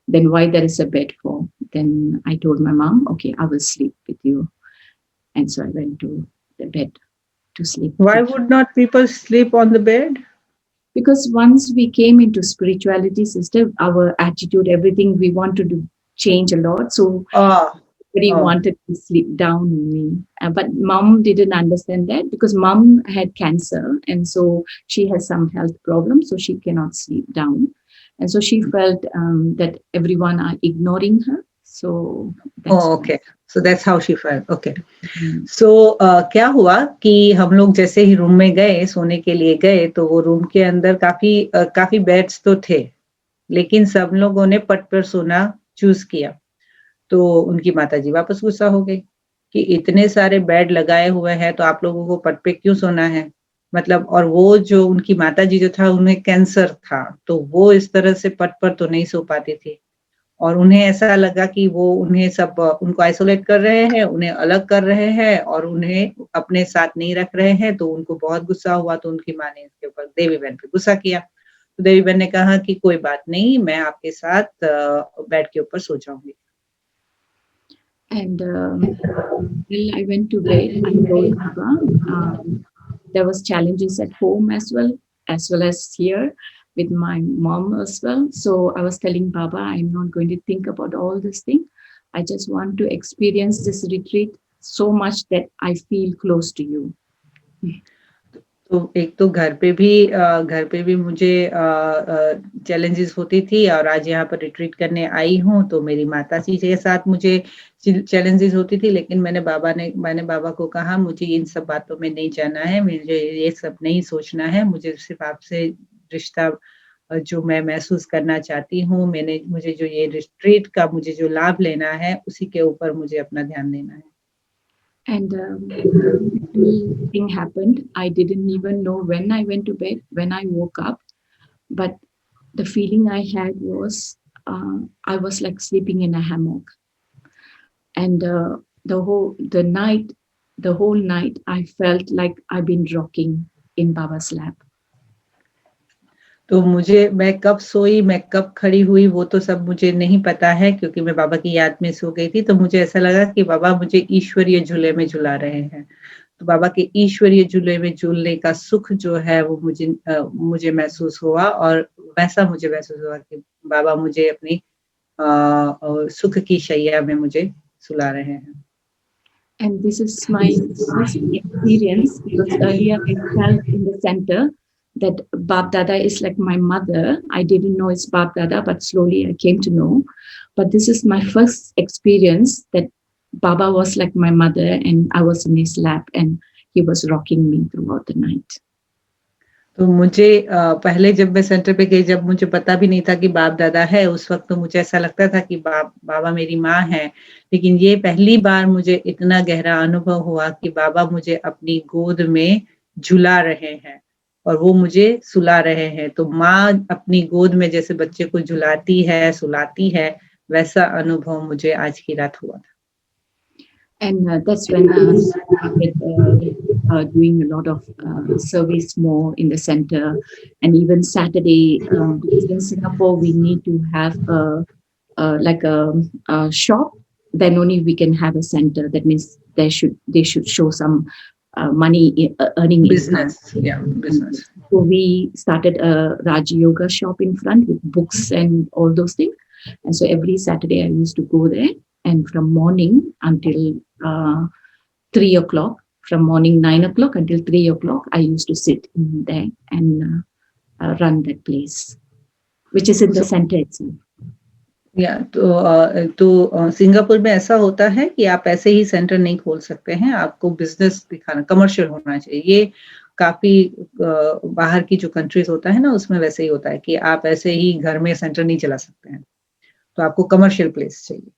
then why there is a bed for?" Then I told my mom, "Okay, I will sleep with you." And so I went to the bed to sleep. Why would not people sleep on the bed? Because once we came into spirituality, sister, our attitude, everything, we want to change a lot. So everybody wanted to sleep down with me. But mom didn't understand that because mom had cancer. And so she has some health problems. So she cannot sleep down. And so she felt that everyone are ignoring her. So okay. So that's how she felt. Okay. So क्या हुआ कि हम लोग जैसे ही room में गए, सोने के लिए गए, तो वो रूम के अंदर काफी बेड्स तो थे, लेकिन सब लोगों ने पट पर सोना चूज किया। तो उनकी माताजी वापस गुस्सा हो गई कि इतने सारे बेड लगाए हुए हैं तो आप लोगों को पट पे क्यों सोना है? मतलब, और वो जो उनकी माताजी जो था उन्हें कैंसर था, तो वो इस तरह से पट पर तो नहीं सो पाती थी और उन्हें ऐसा लगा कि वो उनको आइसोलेट कर रहे हैं, उन्हें अलग कर रहे हैं और उन्हें अपने साथ नहीं रख रहे हैं। तो उनको बहुत गुस्सा हुआ, तो उनकी माँ ने इसके ऊपर देवी बहन पे गुस्सा किया। तो देवी बहन ने कहा कि कोई बात नहीं, मैं आपके साथ बेड के ऊपर सो जाऊंगी। And well, I went to bed. I told Baba there was challenges at home as well as here with my mom as well. So I was telling Baba, I'm not going to think about all this thing. I just want to experience this retreat so much that I feel close to you. तो एक तो घर पे भी मुझे challenges होती थी और आज यहाँ पर रिट्रीट करने आई हूँ तो मेरी माताजी के साथ मुझे चैलेंजेस होती थी, लेकिन मैंने बाबा को कहा मुझे इन सब बातों में नहीं जाना है, मुझे ये सब नहीं सोचना है, मुझे सिर्फ आपसे रिश्ता जो मैं महसूस करना चाहती हूँ, मुझे जो ये रिट्रीट का मुझे जो लाभ लेना है उसी के ऊपर मुझे अपना ध्यान देना है। And thing happened. I didn't even know when I went to bed, when I woke up, but the feeling I had was I was like sleeping in a hammock, and the whole night I felt like I've been rocking in Baba's lap. तो मैं कब सोई, मैं कब खड़ी हुई, वो तो सब मुझे नहीं पता है क्योंकि मैं बाबा की याद में सो गई थी। तो मुझे ऐसा लगा कि बाबा मुझे ईश्वरीय झूले में झुला रहे हैं। तो बाबा के ईश्वरीय झूले में झूलने का सुख जो है वो मुझे महसूस हुआ, और वैसा मुझे महसूस हुआ कि बाबा मुझे अपनी सुख की शैया में मुझे सुला रहे हैं। And this is my first experience, because earlier I felt in the center that Bab Dada is like my mother. I didn't know it's Bab Dada, but slowly I came to know. But this is my first experience that Baba was like my mother, and I was in his lap and he was rocking me throughout the night. तो मुझे पहले जब मैं centre पे गई, जब मुझे पता भी नहीं था कि बाप दादा है, उस वक्त तो मुझे ऐसा लगता था कि बाबा मेरी माँ है। लेकिन ये पहली बार मुझे इतना गहरा अनुभव हुआ कि बाबा मुझे अपनी गोद में झुला रहे हैं और वो मुझे सुला रहे हैं। तो माँ अपनी गोद में जैसे बच्चे को झुलाती है, सुलाती है, वैसा अनुभव मुझे आज की रात हुआ था। And that's when I started doing a lot of service more in the center. And even Saturday, because in Singapore, we need to have a shop. Then only we can have a center. That means they should show some money earning business. income. Yeah, business. So we started a Raja Yoga shop in front with books and all those things. And so every Saturday I used to go there. And from morning until 3 o'clock, from morning 9 o'clock until 3 o'clock, I used to sit in there and run that place, which is in the center itself. या तो Singapore में ऐसा होता है कि आप ऐसे ही centre नहीं खोल सकते हैं, आपको बिजनेस दिखाना, कमर्शियल होना चाहिए। ये काफी बाहर की जो कंट्रीज होता है ना, उसमें वैसे ही होता है कि आप ऐसे ही घर में सेंटर नहीं चला सकते हैं, तो आपको कमर्शियल प्लेस चाहिए।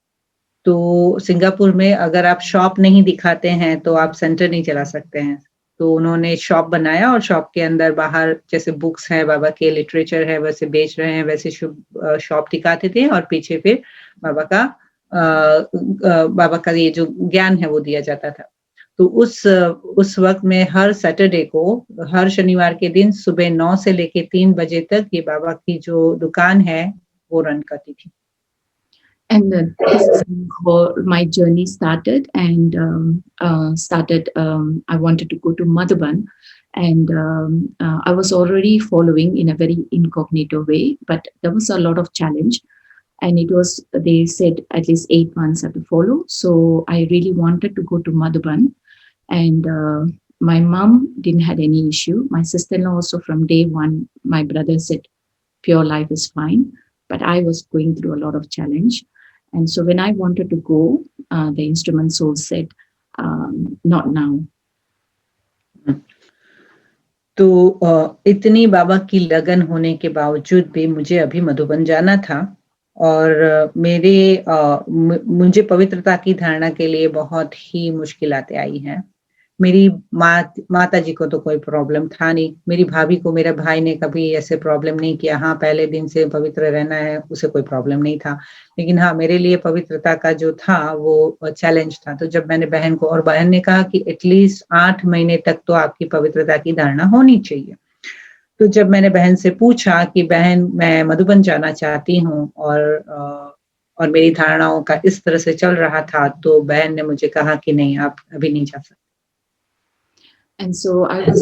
तो सिंगापुर में अगर आप शॉप नहीं दिखाते हैं तो आप सेंटर नहीं चला सकते हैं। तो उन्होंने शॉप बनाया और शॉप के अंदर बाहर जैसे बुक्स हैं, बाबा के लिटरेचर है, वैसे बेच रहे हैं, वैसे शॉप दिखाते थे और पीछे फिर बाबा का ये जो ज्ञान है वो दिया जाता था। तो उस वक्त में हर सैटरडे को, हर शनिवार के दिन सुबह 9 से लेके 3 बजे तक ये बाबा की जो दुकान है वो रन करती थी। And this is how my journey started, and I wanted to go to Madhuban, and I was already following in a very incognito way, but there was a lot of challenge, and they said at least 8 months I have to follow. So I really wanted to go to Madhuban, and my mom didn't have any issue. My sister-in-law also, from day one, my brother said, pure life is fine, but I was going through a lot of challenge. And so when I wanted to go, the instrument soul said, not now. तो इतनी बाबा की लगन होने के बावजूद भी मुझे अभी मधुबन जाना था, और मुझे पवित्रता की धारणा के लिए बहुत ही मुश्किलातें आई हैं। मेरी माता जी को तो कोई प्रॉब्लम था नहीं, मेरी भाभी को मेरे भाई ने कभी ऐसे प्रॉब्लम नहीं किया। हाँ, पहले दिन से पवित्र रहना है, उसे कोई प्रॉब्लम नहीं था। लेकिन हाँ, मेरे लिए पवित्रता का जो था वो चैलेंज था। तो जब मैंने बहन को, और बहन ने कहा कि एटलीस्ट 8 महीने तक तो आपकी पवित्रता की धारणा होनी चाहिए। तो जब मैंने बहन से पूछा कि बहन, मैं मधुबन जाना चाहती हूँ और मेरी धारणाओं का इस तरह से चल रहा था, तो बहन ने मुझे कहा कि नहीं, आप अभी नहीं जा सकते। And so and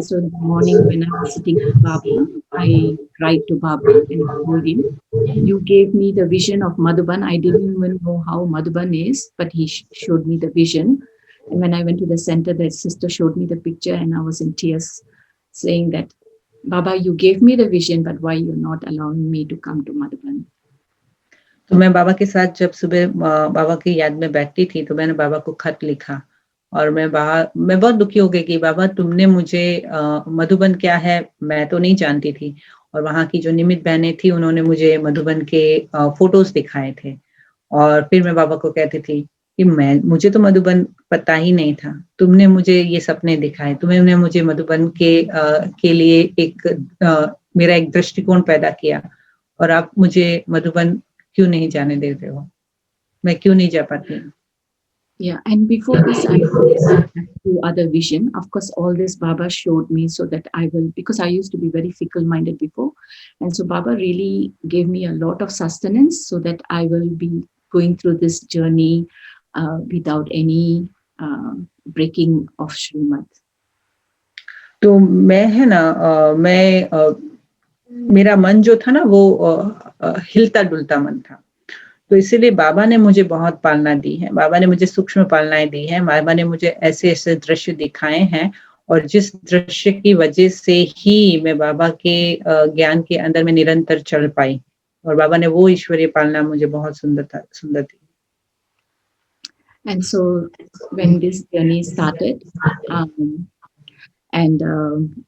so in the morning when I was sitting with Baba, I cried to Baba and I told him, you gave me the vision of Madhuban. I didn't even know how Madhuban is, but he showed me the vision. And when I went to the center, the sister showed me the picture and I was in tears saying that, Baba, you gave me the vision, but why you're not allowing me to come to Madhuban? तो मैं बाबा के साथ जब सुबह बाबा की याद में बैठती थी, तो मैंने बाबा को खत लिखा और मैं बहुत दुखी हो गई कि बाबा, तुमने मुझे मधुबन क्या है मैं तो नहीं जानती थी, और वहाँ की जो निमित बहनें थी उन्होंने मुझे मधुबन के फोटोज दिखाए थे। और फिर मैं बाबा को कहती थी कि मुझे तो मधुबन पता ही नहीं था, तुमने मुझे ये सपने दिखाए, तुमने मुझे मधुबन के लिए मेरा एक दृष्टिकोण पैदा किया, और आप मुझे मधुबन क्यों नहीं जाने देते हो, मैं क्यों नहीं जा पाती हूँ। Yeah, and before this, I had 2 other vision. Of course, all this Baba showed me so that I will, because I used to be very fickle-minded before. And so Baba really gave me a lot of sustenance so that I will be going through this journey without any breaking of Srimad. तो मैं है ना मेरा मन जो था ना वो हिलता डुलता मन था, तो इसीलिए बाबा ने मुझे बहुत पालना दी है, बाबा ने मुझे सूक्ष्म पालनाएं दी हैं, बाबा ने मुझे ऐसे ऐसे दृश्य दिखाए हैं, और जिस दृश्य की वजह से ही मैं बाबा के ज्ञान के अंदर में निरंतर चल पाई, और बाबा ने वो ईश्वरीय पालना मुझे बहुत सुंदर दी। And so when this journey started, and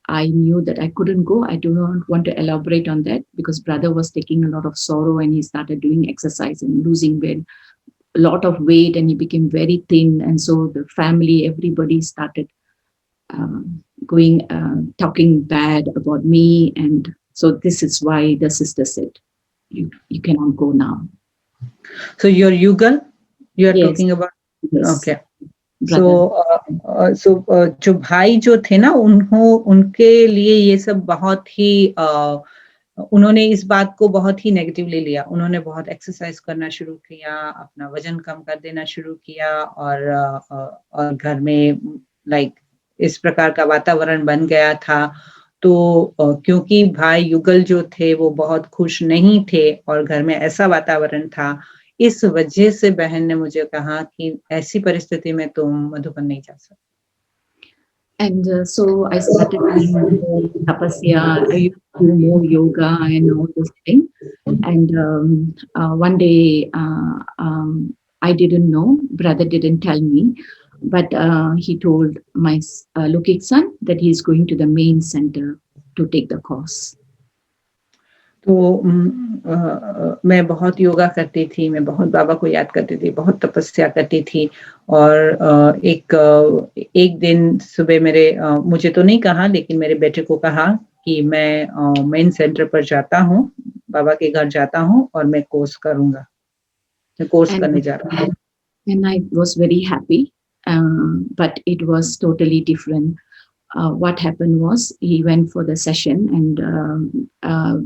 I knew that I couldn't go. I do not want to elaborate on that because brother was taking a lot of sorrow and he started doing exercise and losing weight, a lot of weight, and he became very thin. And so the family, everybody started talking bad about me. And so this is why the sister said, you cannot go now. So your Yugal, you are Yes. talking about? Yes. Okay. Brother. So जो भाई जो थे ना, उनके लिए ये सब बहुत ही उन्होंने इस बात को बहुत ही नेगेटिवली लिया। उन्होंने बहुत एक्सरसाइज करना शुरू किया, अपना वजन कम कर देना शुरू किया, और घर में लाइक इस प्रकार का वातावरण बन गया था। तो क्योंकि भाई युगल जो थे वो बहुत खुश नहीं थे और घर में ऐसा वातावरण था, इस वजह से बहन ने मुझे कहा कि ऐसी परिस्थिति में तुम मधुबन नहीं जा सकते। And so I started doing more tapasya, I used to do more yoga and all this thing. And one day I didn't know, brother didn't tell me, but he told my Lokik son that he is going to the main center to take the course. तो मैं बहुत योगा करती थी, मैं बहुत बाबा को याद करती थी, बहुत तपस्या करती थी, और एक दिन सुबह मुझे तो नहीं कहा, लेकिन मेरे बेटे को कहा कि मैं मेन सेंटर पर जाता हूँ, बाबा के घर जाता हूँ और मैं कोर्स करूँगा, मैं कोर्स करने जा रहा हूँ। And I was very happy, but it was totally different. What happened was he went for the session, and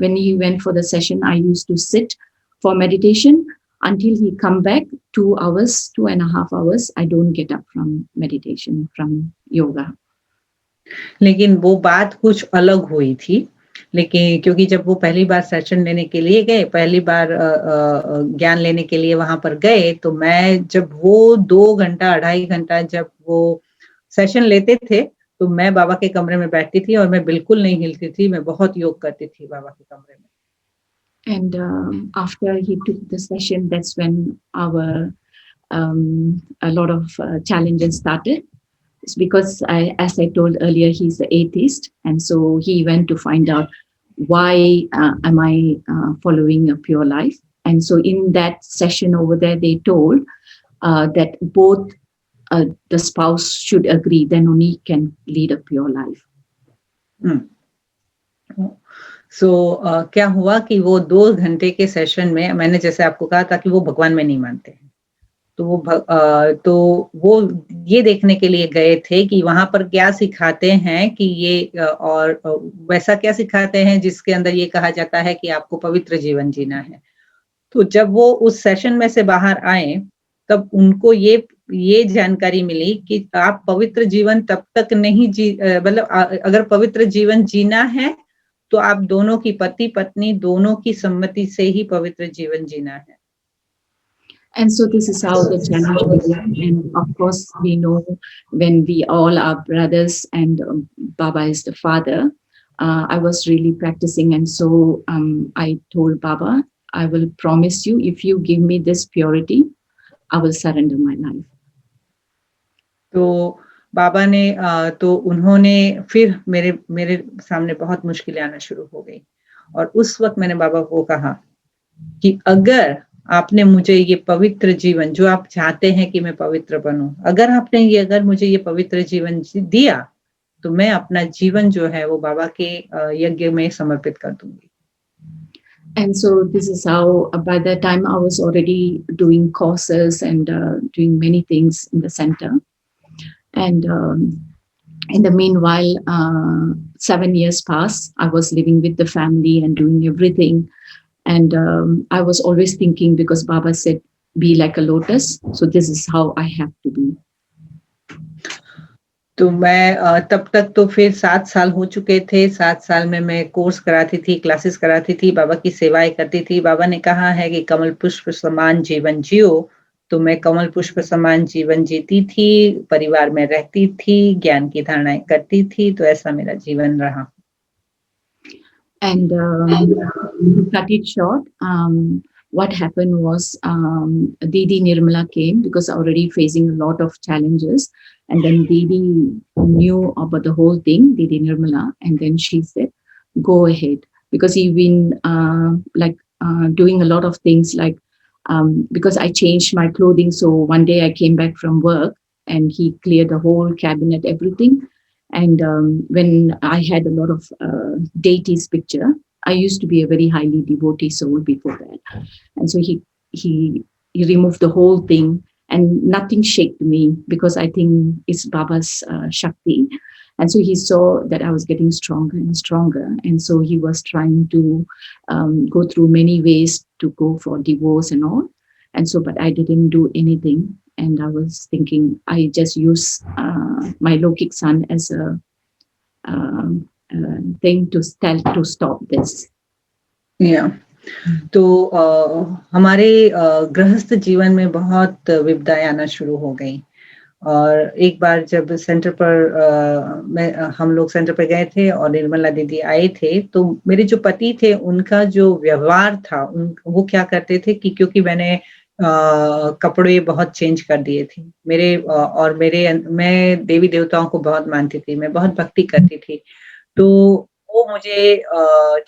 when he went for the session, I used to sit for meditation until he come back 2 hours, 2.5 hours. I don't get up from meditation, from yoga. लेकिन वो बात कुछ अलग हुई थी, लेकिन क्योंकि जब वो पहली बार सेशन लेने के लिए गए, पहली बार ज्ञान लेने के लिए वहां पर गए, तो मैं जब वो 2 घंटा 2.5 घंटा जब वो सेशन लेते थे, तो मैं बाबा के कमरे में बैठती थी और मैं बिल्कुल नहीं हिलती थी, मैं बहुत योग करती थी बाबा के कमरे में। And after he took the session, that's when our a lot of challenges started. It's because as I told earlier, he's the atheist, and so he went to find out why am I following a pure life. And so in that session over there, they told that both the spouse should agree, then only can lead a pure life. So क्या हुआ कि वो 2 घंटे के session में, मैंने जैसे आपको कहा था कि वो भगवान में नहीं मानते हैं, तो वो ये देखने के लिए गए थे कि वहां पर क्या सिखाते हैं, कि ये और वैसा क्या सिखाते हैं जिसके अंदर ये कहा जाता है कि आपको पवित्र जीवन जीना है। तो जब वो उस सेशन में से बाहर आए, तब उनको ये जानकारी मिली कि आप पवित्र जीवन तब तक नहीं मतलब अगर पवित्र जीवन जीना है तो आप दोनों की, पति पत्नी दोनों की सम्मति से ही पवित्र जीवन जीना है। And so this is how the challenge began. And of course, we know when we all are brothers and Baba is the father, I was really practicing. And so I told Baba, I will promise you, if you give me this purity, I will surrender my life. तो बाबा ने तो उन्होंने फिर मेरे सामने बहुत मुश्किलें आना शुरू हो गई, और उस वक्त मैंने बाबा को कहा कि अगर आपने मुझे ये पवित्र जीवन, जो आप चाहते हैं कि मैं पवित्र बनूं, अगर मुझे ये पवित्र जीवन दिया, तो मैं अपना जीवन जो है वो बाबा के यज्ञ में समर्पित कर दूंगी। And so this is how, by the time I was already doing courses and doing many things in the center. And in the meanwhile, 7 years passed. I was living with the family and doing everything. And I was always thinking, because Baba said, be like a lotus. So this is how I have to be. तो मैं तब तक तो फिर 7 साल हो चुके थे, 7 साल में मैं कोर्स कराती थी, क्लासेस कराती थी, बाबा की सेवाएँ करती थी। बाबा ने कहा है कि कमल पुष्प समान जीवन जियो, तो मैं कमल पुष्प समान जीवन जीती थी, परिवार में रहती थी, ज्ञान की धारणाएँ करती थी, तो ऐसा मेरा जीवन रहा। And to cut it short, what happened was Didi Nirmala came because already facing a lot of challenges. And then Didi knew about the whole thing, Didi Nirmala. And then she said, go ahead. Because you've been doing a lot of things like, because I changed my clothing. So one day I came back from work and he cleared the whole cabinet, everything. And when I had a lot of deities picture, I used to be a very highly devotee soul before that. And so he removed the whole thing and nothing shaked me because I think it's Baba's Shakti. And so he saw that I was getting stronger and stronger. And so he was trying to go through many ways to go for divorce and all. And so, but I didn't do anything. And I was thinking, I just use my Lokik son as a thing to stop this. या तो हमारे गृहस्थ जीवन में बहुत विपदाएं आना शुरू हो गई और एक बार जब सेंटर पर हम लोग सेंटर पर गए थे और निर्मला दीदी आए थे तो मेरे जो पति थे उनका जो व्यवहार था वो क्या करते थे कि क्योंकि मैंने कपड़े बहुत चेंज कर दिए थे मैं देवी देवताओं को बहुत मानती थी, मैं बहुत भक्ति करती थी, तो वो मुझे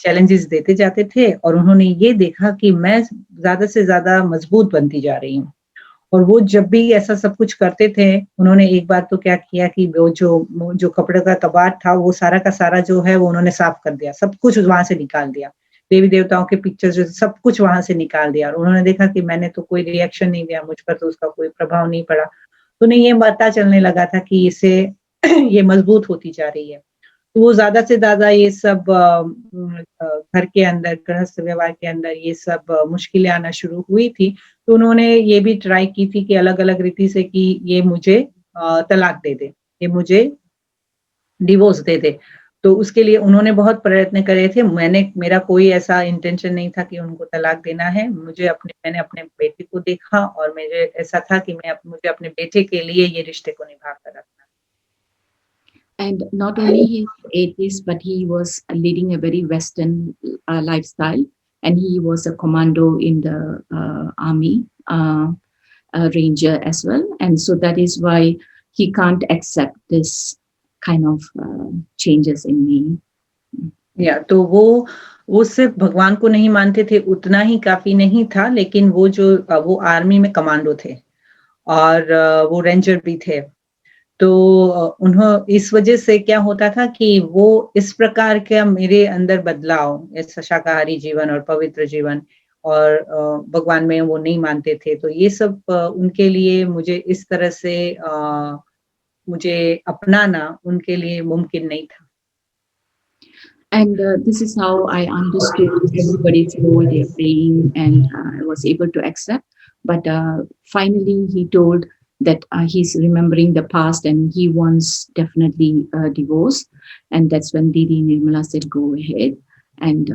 चैलेंजेस देते जाते थे और उन्होंने ये देखा कि मैं ज़्यादा से ज़्यादा मजबूत बनती जा रही हूँ और वो जब भी ऐसा सब कुछ करते थे, उन्होंने एक बार तो क्या किया कि वो जो कपड़े का कबाड़ था, वो सारा का सारा जो है वो उन्होंने साफ कर दिया, सब कुछ वहाँ से निकाल दिया। देवी देवताओं के पिक्चर्स जो सब कुछ वहाँ से निकाल दिया और उन्होंने देखा कि मैंने तो कोई रिएक्शन नहीं दिया, मुझ पर तो उसका कोई प्रभाव नहीं पड़ा। तो उन्हें ये पता चलने लगा था कि इससे ये मजबूत होती जा रही है। तो वो ज़्यादा से ज़्यादा ये सब घर के अंदर, गृहस्थ व्यवहार के अंदर ये सब मुश्किलें आना शुरू हुई थी। तो उन्होंने ये भी ट्राई की थी कि अलग-अलग रीति से कि ये मुझे तलाक दे दे, ये मुझे डिवोर्स दे दे। तो उसके लिए उन्होंने बहुत प्रयत्न करे थे। मेरा कोई ऐसा इंटेंशन नहीं था कि उनको तलाक देना है। मैंने अपने बेटे को देखा और मुझे ऐसा था कि मुझे अपने बेटे के लिए ये रिश्ते को निभा कर रखना। And not only he is atheist, but he was leading a very Western lifestyle. And he was a commando in the army, ranger as well. And so that is why he can't accept this kind of changes in me. या तो वो सिर्फ भगवान को नहीं मानते थे, उतना ही काफी नहीं था, लेकिन वो आर्मी में कमांडो थे और वो रेंजर भी थे। तो इस वजह से क्या होता था कि वो इस प्रकार का मेरे अंदर बदलाव, ऐसा शाकाहारी जीवन और पवित्र जीवन और भगवान में वो नहीं मानते थे, तो ये सब उनके लिए मुझे इस तरह से मुझे अपनाना उनके लिए मुमकिन नहीं था। And this is how I understood everybody's role they're playing, and I was able to accept. But finally, he told that he's remembering the past and he wants definitely a divorce. And that's when Didi Nirmala said, go ahead. And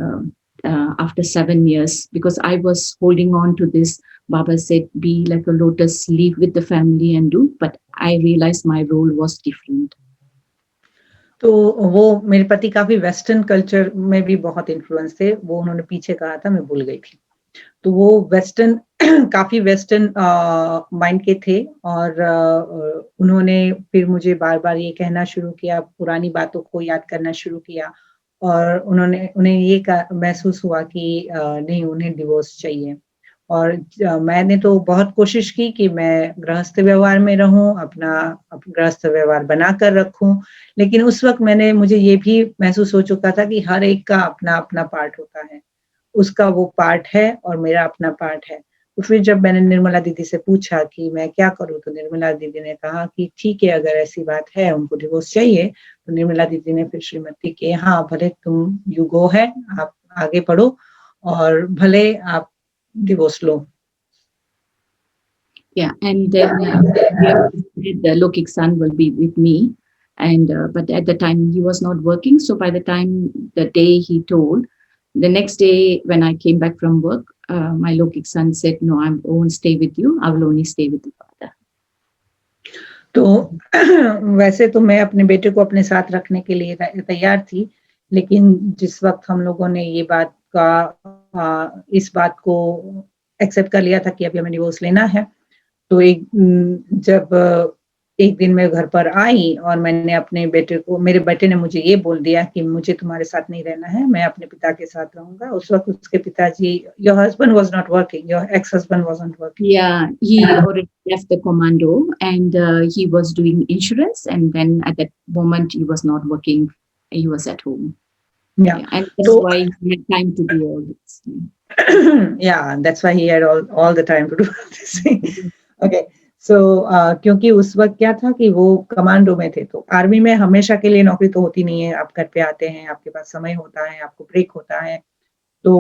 after 7 years, because I was holding on to this, Baba said, be like a lotus, live with the family and do. But I realized my role was different. तो वो मेरे पति काफी western culture में भी बहुत influence थे, वो उन्होंने पीछे कहा था, मैं भूल गई थी। तो वो काफी वेस्टर्न माइंड के थे और उन्होंने फिर मुझे बार-बार ये कहना शुरू किया, पुरानी बातों को याद करना शुरू किया और उन्हें ये महसूस हुआ कि नहीं, उन्हें डिवोर्स चाहिए। और मैंने तो बहुत कोशिश की कि मैं गृहस्थ व्यवहार में रहूं, अपना गृहस्थ व्यवहार बनाकर रखूं, लेकिन उस वक्त मुझे ये भी महसूस हो चुका था कि हर एक का अपना पार्ट होता है, उसका वो पार्ट है और मेरा अपना पार्ट है। तो फिर जब मैंने निर्मला दीदी से पूछा कि मैं क्या करूं, तो निर्मला दीदी ने कहा कि ठीक है, अगर ऐसी बात है, उनको डिवोर्स चाहिए, तो निर्मला दीदी ने फिर श्रीमती के हाँ, भले तुम यू गो है, आप आगे बढ़ो और भले आप divorce law. Yeah, and then the Lokik son will be with me. And but at the time he was not working. So by the time the day he told, the next day when I came back from work, my Lokik son said, "No, I won't stay with you. I will only stay with the father." तो वैसे तो मैं अपने बेटे को अपने साथ रखने के लिए तैयार थी, लेकिन जिस वक्त हम लोगों ने ये इस बात को एक्सेप्ट कर लिया था कि अभी हमें डिवोर्स लेना है, तो जब एक दिन मैं घर पर आई और मैंने अपने मेरे बेटे ने मुझे ये बोल दिया कि मुझे तुम्हारे साथ नहीं रहना है, मैं अपने पिता के साथ रहूंगा। उस वक्त उसके पिताजी, your husband was not working, your ex husband wasn't working. Yeah, he already left the commando, and he was doing insurance, and then at that moment he was not working. He was at home. Yeah. And that's why he had time to do all this. Yeah, that's why he had all the time to do this thing. Okay. So क्योंकि उस वक्त क्या था कि वो commando में थे, तो आर्मी में हमेशा के लिए नौकरी तो होती नहीं है। आप घर पे आते हैं, आपके पास समय होता है, आपको ब्रेक होता है। तो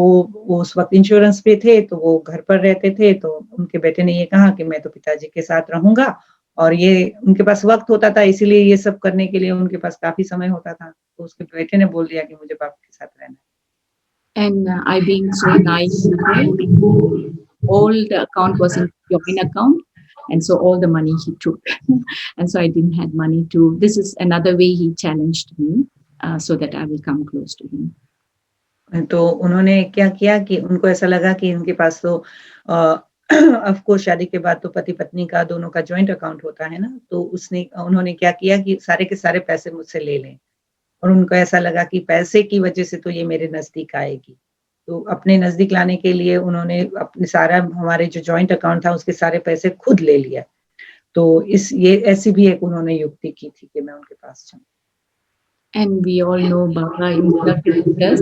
वो उस वक्त इंश्योरेंस पे थे, तो वो घर पर रहते थे। तो उनके बेटे ने ये कहा कि मैं तो पिताजी के साथ रहूंगा, और ये उनके पास वक्त होता था, इसीलिए ये सब करने के लिए उनके पास काफी समय होता था। तो उसके बेटे ने बोल दिया कि मुझे पापा के साथ रहना है। And I being so naive, all the account was in joint account, and so all the money he took. And so I didn't have money to. This is another way he challenged me, so that I will come close to him. तो उन्होंने क्या किया कि उनको ऐसा लगा कि उनके पास तो ऑफ कोर्स शादी के बाद तो पति पत्नी का दोनों का जॉइंट अकाउंट होता है ना, तो उन्होंने क्या किया कि सारे के सारे पैसे मुझसे ले लें, और उनको ऐसा लगा कि पैसे की वजह से तो ये मेरे नजदीक आएगी। तो अपने नजदीक लाने के लिए उन्होंने अपने सारा, हमारे जो जॉइंट अकाउंट था उसके सारे पैसे खुद ले लिया। तो ये ऐसी भी एक उन्होंने युक्ति की थी कि मैं उनके पास जाऊं। And we all know Baba instructed us,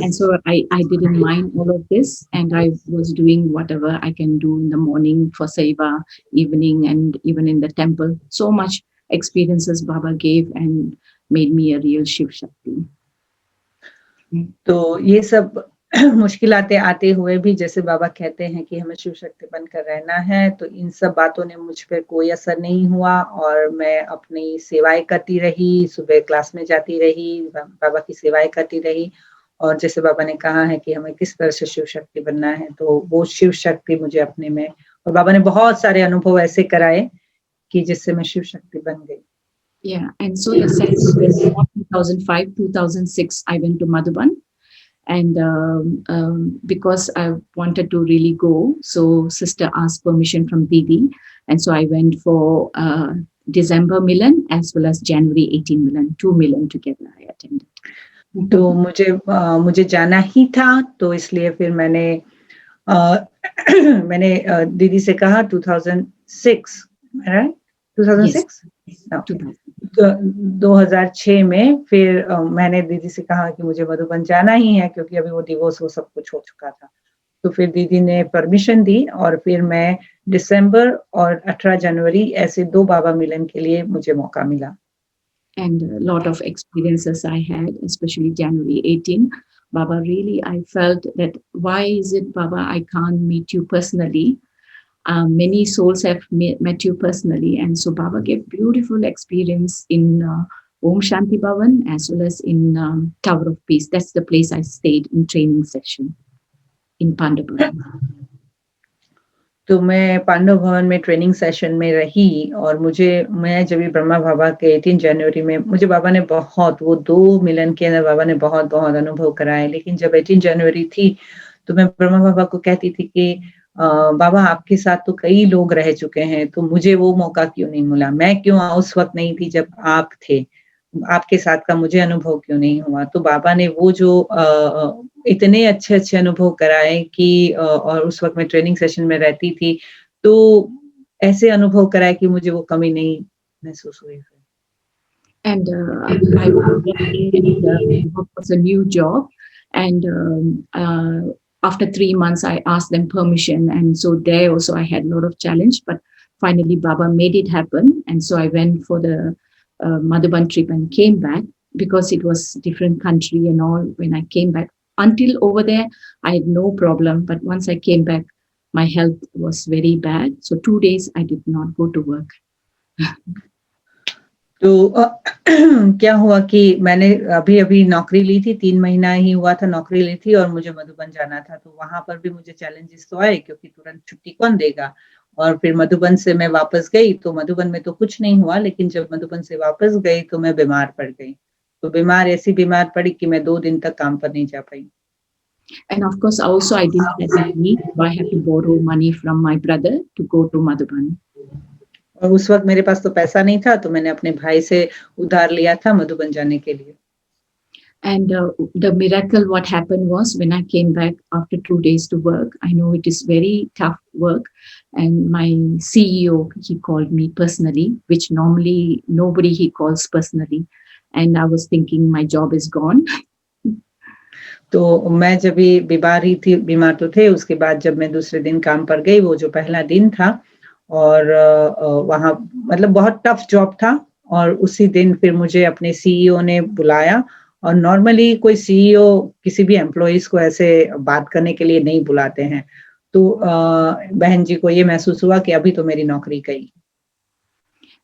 and so I didn't mind all of this, and I was doing whatever I can do in the morning for seva, evening, and even in the temple. So much experiences Baba gave and made me a real Shiv Shakti. तो ये सब मुश्किलातें आते हुए भी, जैसे बाबा कहते हैं कि हमें शिव शक्ति बनकर रहना है, तो इन सब बातों ने मुझ पे कोई असर नहीं हुआ, और मैं अपनी सेवाएं करती रही, सुबह क्लास में जाती रही, बाबा की सेवाएं करती रही। और जैसे बाबा ने कहा है कि हमें किस तरह से शिव शक्ति बनना है, तो वो शिव शक्ति मुझे अपने में, और बाबा ने बहुत सारे अनुभव ऐसे कराए कि जिससे मैं शिव शक्ति बन गई। Yeah, and so the second year, 2005, 2006, I went to Madhuban, and because I wanted to really go, so sister asked permission from Didi, and so I went for December Milan as well as January 18 Milan, 2 Milan together I attended. तो मुझे जाना ही था, तो इसलिए फिर मैंने दीदी से कहा 2006, right? 2006? Yes. 2006 में फिर मैंने दीदी से कहा कि मुझे मधुबन जाना ही है, क्योंकि अभी वो डिवोर्स वो सब कुछ हो चुका था। तो फिर दीदी ने परमिशन दी, और फिर मैं दिसंबर और 18 जनवरी ऐसे 2 बाबा मिलन के लिए मुझे मौका मिला। And a lot of experiences I had, especially January 18. Baba, really, I felt that why is it, Baba, I can't meet you personally? Many souls have met you personally, and so Baba gave beautiful experience in Om Shanti Bhavan as well as in Tower of Peace. That's the place I stayed in training session in Pandavapuram. तो मैं पांडव भवन में training session में रही, और मैं जब ब्रह्मा बाबा के 18 जनवरी में मुझे बाबा ने वो 2 मिलन के अंदर बाबा ने बहुत बहुत अनुभव कराए। लेकिन जब 18 जनवरी थी, तो मैं ब्रह्मा बाबा को कहती थी कि बाबा आपके साथ तो कई लोग रह चुके हैं, तो मुझे वो मौका क्यों नहीं मिला, मैं क्यों उस वक्त नहीं थी जब आप थे, आपके साथ का मुझे अनुभव क्यों नहीं हुआ। तो बाबा ने वो जो इतने अच्छे अच्छे अनुभव कराए कि और उस वक्त मैं ट्रेनिंग सेशन में रहती थी, तो ऐसे अनुभव कराए कि मुझे वो कमी नहीं महसूस हुई। And I was a new job, and after 3 months I asked them permission, and so there also I had a lot of challenge, but finally Baba made it happen, and so I went for the Madhuban trip and came back, because it was different country and all. When I came back, until over there I had no problem, but once I came back my health was very bad, so 2 days I did not go to work. तो क्या हुआ कि मैंने अभी अभी नौकरी ली थी, 3 महीना ही हुआ था नौकरी ली थी और मुझे मधुबन जाना था, तो वहां पर भी मुझे चैलेंजेस तो आए क्योंकि तुरंत छुट्टी कौन देगा। और फिर मधुबन से मैं वापस गई तो मधुबन में तो कुछ नहीं हुआ, लेकिन जब मधुबन से वापस गई तो मैं बीमार पड़ गई। तो ऐसी बीमार पड़ी कि मैं 2 दिन तक काम पर नहीं जा पाई। And of course, also I didn't have money, so I had to borrow money from my brother to go to Madhuban. और उस वक्त मेरे पास तो पैसा नहीं था, तो मैंने अपने भाई से उधार लिया था मधुबन जाने के लिए। And the miracle what happened was when I came back after 2 days to work, I know it is very tough work. And my CEO, he called me personally, which normally nobody he calls personally. And I was thinking my job is gone. तो मैं जब भी बीमार तो थे, उसके बाद जब मैं दूसरे दिन काम पर गई, वो जो पहला दिन था और वहाँ मतलब बहुत टफ जॉब था और उसी दिन फिर मुझे अपने सीईओ ने बुलाया और नॉर्मली कोई सीईओ किसी भी एम्प्लॉइज को ऐसे बात करने के लिए नहीं बुलाते हैं। तो बहन जी को ये महसूस हुआ कि अभी तो मेरी नौकरी गई।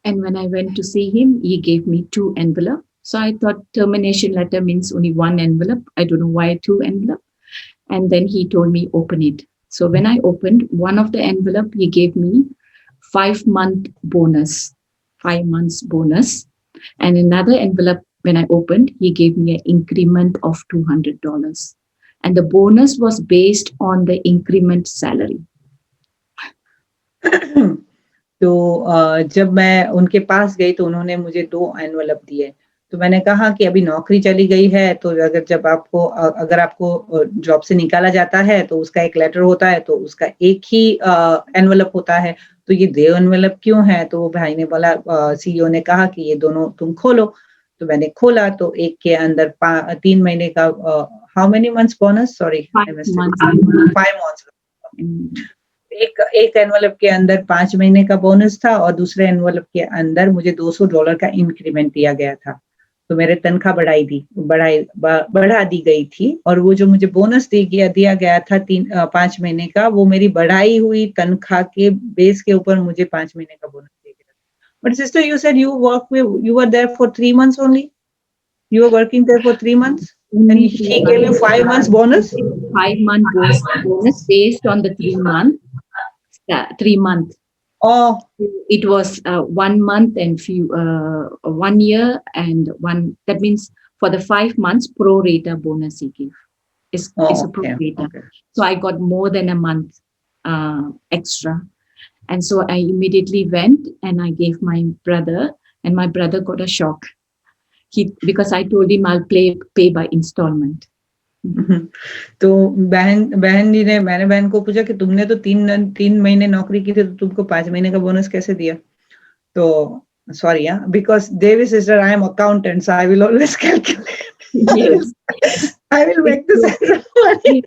And when I went to see him, he gave me 2 envelopes. So I thought termination letter means only 1 envelope. I don't know why 2 envelope. And then he told me open it. So when I opened one of the envelope, he gave me 5-month bonus, 5 months bonus. And another envelope, when I opened, he gave me an increment of $200. And the bonus was based on the increment salary. तो जब मैं उनके पास गई तो उन्होंने मुझे 2 envelope दिए। तो मैंने कहा कि अभी नौकरी चली गई है, तो अगर आपको जॉब से निकाला जाता है तो उसका एक लेटर होता है, तो उसका एक ही एनवलप होता है, तो ये 2 एनवलप क्यों है? तो वो भाई ने बोला, सीईओ ने कहा कि ये दोनों तुम खोलो। तो मैंने खोला तो एक के अंदर 3 महीने का how many months bonus, sorry 5 months. 5 months. एक एनवलप के अंदर 5 महीने का बोनस था और दूसरे एनवलप के अंदर मुझे $200 का इंक्रीमेंट दिया गया था। तो मेरे तनख्वाह बढ़ा दी गई थी और वो जो मुझे बोनस दिया गया था 5 महीने का, वो मेरी बढ़ाई हुई तनख्वाह के बेस के ऊपर मुझे 5 महीने का बोनस दिया गया। But sister, you said you were there for 3 months only. You were working there for 3 months, and he gave you 5 months bonus. 5-month bonus based on the 3 month. Oh, It was 1 month and 1 year and one. That means for the 5 months, pro rata bonus he gave. Is a pro rata. Okay. So I got more than a month extra. And so I immediately went and I gave my brother, and my brother got a shock. Because I told him I'll pay by installment. तो बहन जी ने, मैंने बहन को पूछा कि तुमने तो 3 महीने नौकरी की थी, तो तुमको 5 महीने का बोनस कैसे दिया? तो sorry, because Devi sister, I am accountant, so I will always calculate. Yes. I will make this money.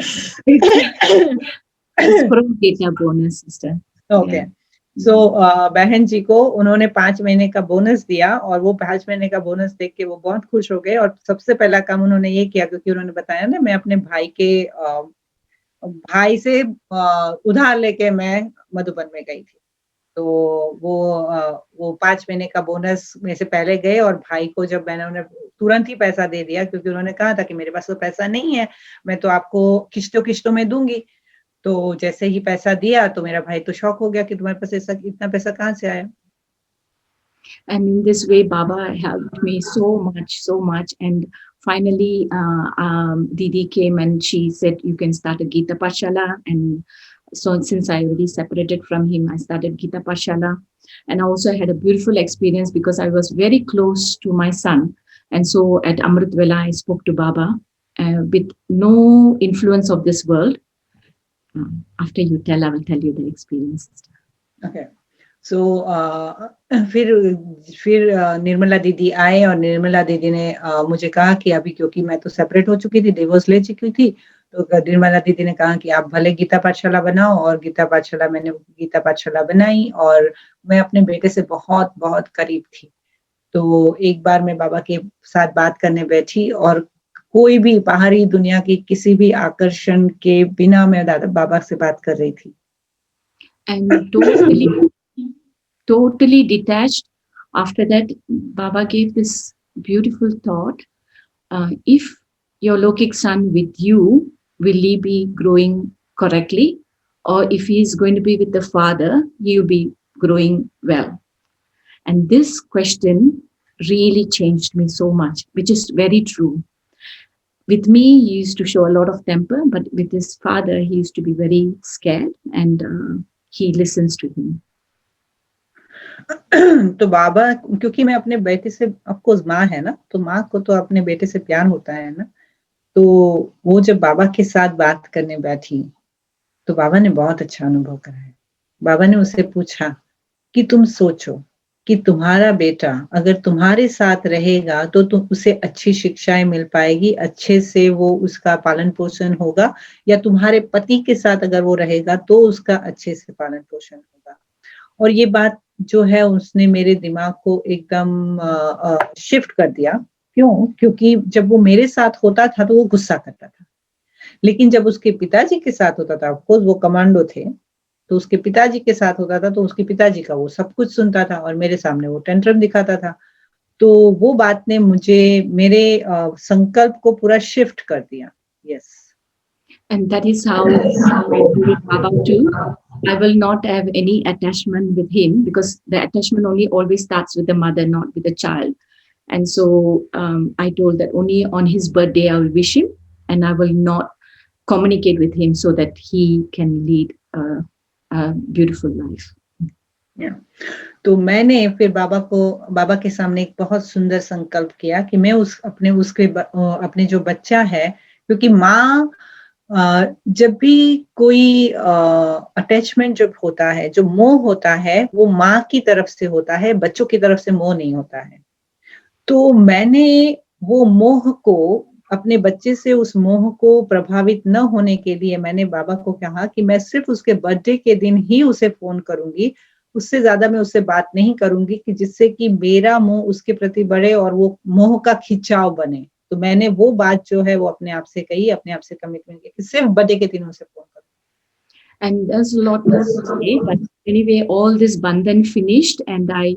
It's pro rata bonus, sister. Okay, so बहन जी को उन्होंने 5 महीने का बोनस दिया और वो 5 महीने का बोनस देख के वो बहुत खुश हो गए। और सबसे पहला काम उन्होंने ये किया, क्योंकि उन्होंने बताया ना, मैं अपने भाई से उधार लेके मैं मधुबन में गई थी। तो वो 5 महीने का बोनस में से पहले गए और भाई को जब मैंने उन्हें तुरंत ही पैसा दे दिया, क्योंकि उन्होंने कहा था कि मेरे पास तो पैसा नहीं है, मैं तो आपको किस्तों में दूंगी। तो जैसे ही पैसा दिया तो मेरा भाई तो शॉक हो गया कि तुम्हारे पास इतना पैसा कहाँ से आया। And in this way, Baba helped me so much. And finally, Didi came and she said, you can start a Gita Pashala. And so since I already separated from him, I started Gita Pashala. And I also had a beautiful experience because I was very close to my son. And so at Amrit Vela, I spoke to Baba with no influence of this world. After you tell, I will tell you the experience. Okay. So फिर निर्मला दीदी आए और निर्मला दीदी ने मुझे कहा कि अभी, क्योंकि मैं तो सेपरेट हो चुकी थी, डिवोर्स ले चुकी थी, तो निर्मला दीदी ने कहा कि आप भले गीता पाठशाला बनाओ। और मैंने गीता पाठशाला बनाई और मैं अपने बेटे से बहुत बहुत करीब थी। तो एक बार मैं बाबा के साथ बात करने बैठी और कोई भी बाहरी दुनिया की किसी भी आकर्षण के बिना मैं बाबा से बात कर रही थी। And totally detached. After that, Baba gave this beautiful thought. If your Lokik son with you, will he be growing correctly? Or if he is going to be with the father, he will be growing well. And this question really changed me so much, which is very true. With me, he used to show a lot of temper, but with his father, he used to be very scared and he listens to him. तो बाबा, क्योंकि मैं अपने बेटे से, of course माँ है ना, तो माँ को तो अपने बेटे से प्यार होता है ना, तो वो जब बाबा के साथ बात करने बैठी तो बाबा ने बहुत अच्छा अनुभव कराया। बाबा ने उससे पूछा कि तुम सोचो कि तुम्हारा बेटा अगर तुम्हारे साथ रहेगा तो तुम उसे अच्छी शिक्षाएं मिल पाएगी, अच्छे से वो उसका पालन पोषण होगा, या तुम्हारे पति के साथ अगर वो रहेगा तो उसका अच्छे से पालन पोषण होगा। और ये बात जो है उसने मेरे दिमाग को एकदम शिफ्ट कर दिया। क्यों? क्योंकि जब वो मेरे साथ होता था तो वो गुस्सा करता था, लेकिन जब उसके पिताजी के साथ होता था, ऑफकोर्स वो कमांडो थे, तो उसके पिताजी के साथ होता था तो उसके पिताजी का वो सब कुछ सुनता था और मेरे सामने वो टेंट्रम दिखाता था। तो वो बात ने मुझे मेरे संकल्प को पूरा शिफ्ट कर दिया। Yes. And that is how I told Baba too. I will not have any attachment with him because the attachment only always starts with the mother, not with the child. And so I told that only on his birthday I will wish him, and I will not communicate with him so that he can lead a beautiful life. Yeah. तो मैंने फिर बाबा के सामने एक बहुत सुंदर संकल्प किया कि मैं अपने जो बच्चा है, क्योंकि माँ जब भी कोई अटैचमेंट जब होता है, जो मोह होता है, वो माँ की तरफ से होता है, बच्चों की तरफ से मोह नहीं होता है। तो मैंने वो मोह को, अपने बच्चे से उस मोह को प्रभावित न होने के लिए मैंने बाबा को कहा कि मैं सिर्फ उसके बर्थडे के दिन ही उसे फोन करूंगी, उससे ज्यादा मैं उससे बात नहीं करूंगी, कि जिससे कि मेरा मोह उसके प्रति बढ़े और वो मोह का खिंचाव बने। तो मैंने वो बात जो है वो अपने आप से कही, अपने आप से कमिटमेंट की कि सिर्फ बर्थडे के दिन उसे फोन करूंगी। And there's a lot more to say, but anyway, all this bandhan finished, and I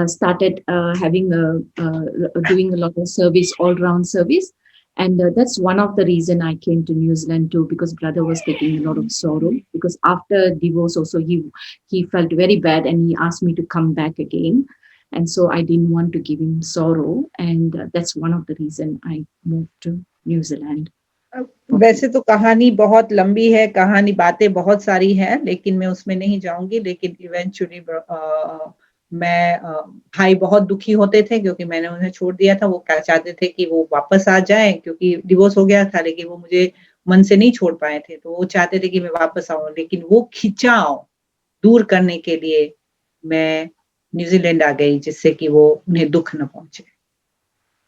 started doing a lot of service, all-round service. And that's one of the reason I came to New Zealand too, because brother was taking a lot of sorrow, because after divorce also he felt very bad and he asked me to come back again. And so I didn't want to give him sorrow. And that's one of the reason I moved to New Zealand. वैसे तो कहानी बहुत लंबी है, कहानी बातें बहुत सारी हैं, लेकिन मैं उसमें नहीं जाऊंगी। लेकिन इवेंचुअली मैं भाई बहुत दुखी होते थे क्योंकि मैंने उन्हें छोड़ दिया था। वो क्या चाहते थे कि वो वापस आ जाएं, क्योंकि डिवोर्स हो गया था, लेकिन वो मुझे मन से नहीं छोड़ पाए थे। तो वो चाहते थे कि मैं वापस आऊं, लेकिन वो खिंचाव दूर करने के लिए मैं न्यूजीलैंड आ गई, जिससे कि वो उन्हें दुख न पहुंचे।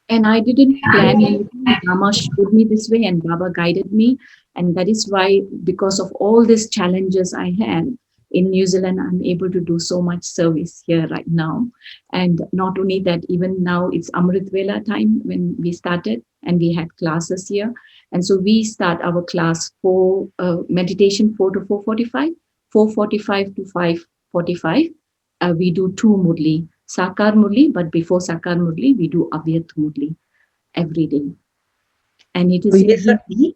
And I didn't plan anything. Mama showed me this way and Baba guided me. And that is why, because of all these challenges I had in New Zealand, I'm able to do so much service here right now. And not only that, even now it's Amrit Vela time when we started and we had classes here. And so we start our class for meditation 4 to 4:45, 4:45 to 5:45. We do 2 Murli. Sakar Murli, but before Sakar Murli, we do Avyat Murli every day. And it is Hindi,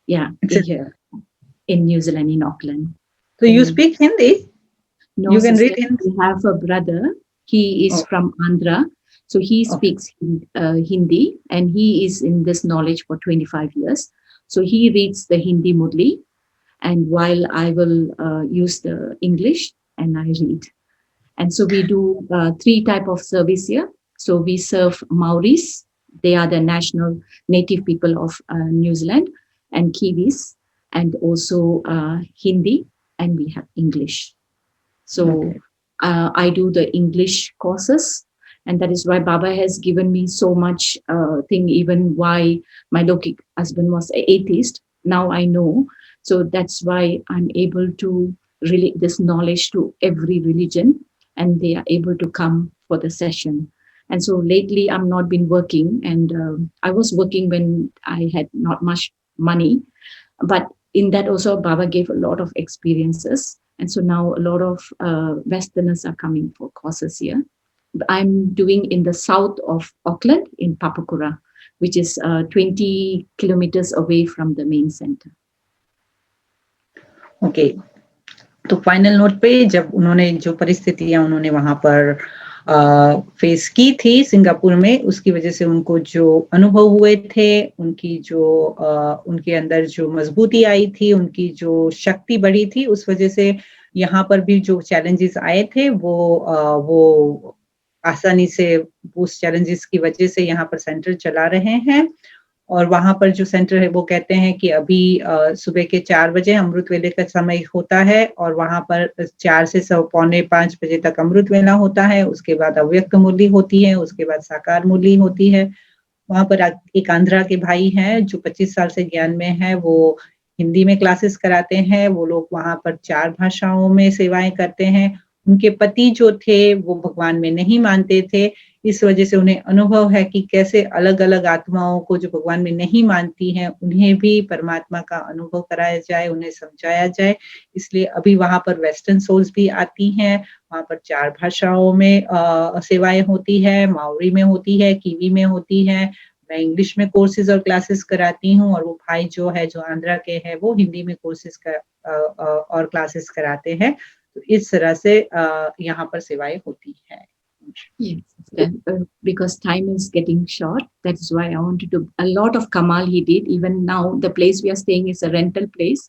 here in New Zealand, in Auckland. So you speak Hindi? No, you can sister, read Hindi? We have a brother. He is from Andhra. So he speaks Hindi, and he is in this knowledge for 25 years. So he reads the Hindi Murli, and while I will use the English and I read. And so we do 3 type of service here. So we serve Maoris. They are the national native people of New Zealand, and Kiwis, and also Hindi, and we have English. So I do the English courses, and that is why Baba has given me so much thing, even why my Lokik husband was an atheist. Now I know. So that's why I'm able to relate this knowledge to every religion, and they are able to come for the session. And so lately I'm not been working, and I was working when I had not much money, but in that also Baba gave a lot of experiences. And so now a lot of Westerners are coming for courses here. I'm doing in the south of Auckland in Papakura, which is 20 kilometers away from the main center. Okay, तो final note पे जब उन्होंने जो परिस्थितियां उन्होंने वहां पर face की थी सिंगापुर में, उसकी वजह से उनको जो अनुभव हुए थे, उनकी जो उनके अंदर जो मजबूती आई थी, उनकी जो शक्ति बढ़ी थी, उस वजह से यहाँ पर भी जो चैलेंजेस आए थे वो आसानी से उस चैलेंजेस की वजह से यहाँ पर सेंटर चला रहे हैं। और वहां पर जो सेंटर है वो कहते हैं कि अभी सुबह के 4 बजे अमृत वेले का समय होता है और वहां पर 4 से 4:45 बजे तक अमृत वेला होता है। उसके बाद अव्यक्त मुरली होती है, उसके बाद साकार मुरली होती है। वहां पर एक आंध्रा के भाई हैं जो 25 साल से ज्ञान में है, वो हिंदी में क्लासेस कराते हैं। वो लोग वहां पर 4 भाषाओं में सेवाएं करते हैं। उनके पति जो थे वो भगवान में नहीं मानते थे, इस वजह से उन्हें अनुभव है कि कैसे अलग-अलग आत्माओं को जो भगवान में नहीं मानती हैं, उन्हें भी परमात्मा का अनुभव कराया जाए, उन्हें समझाया जाए। इसलिए अभी वहां पर वेस्टर्न सोल्स भी आती हैं। वहां पर 4 भाषाओं में सेवाएं होती है, माओरी में होती है, कीवी में होती है। मैं इंग्लिश में कोर्सेज और क्लासेस कराती हूँ और वो भाई जो है जो आंध्रा के हैं वो हिंदी में कोर्सेज और क्लासेस कराते हैं। तो इस तरह से यहाँ पर सेवाएं होती है। Yes, because time is getting short. That's why I wanted to. A lot of Kamal he did. Even now, the place we are staying is a rental place.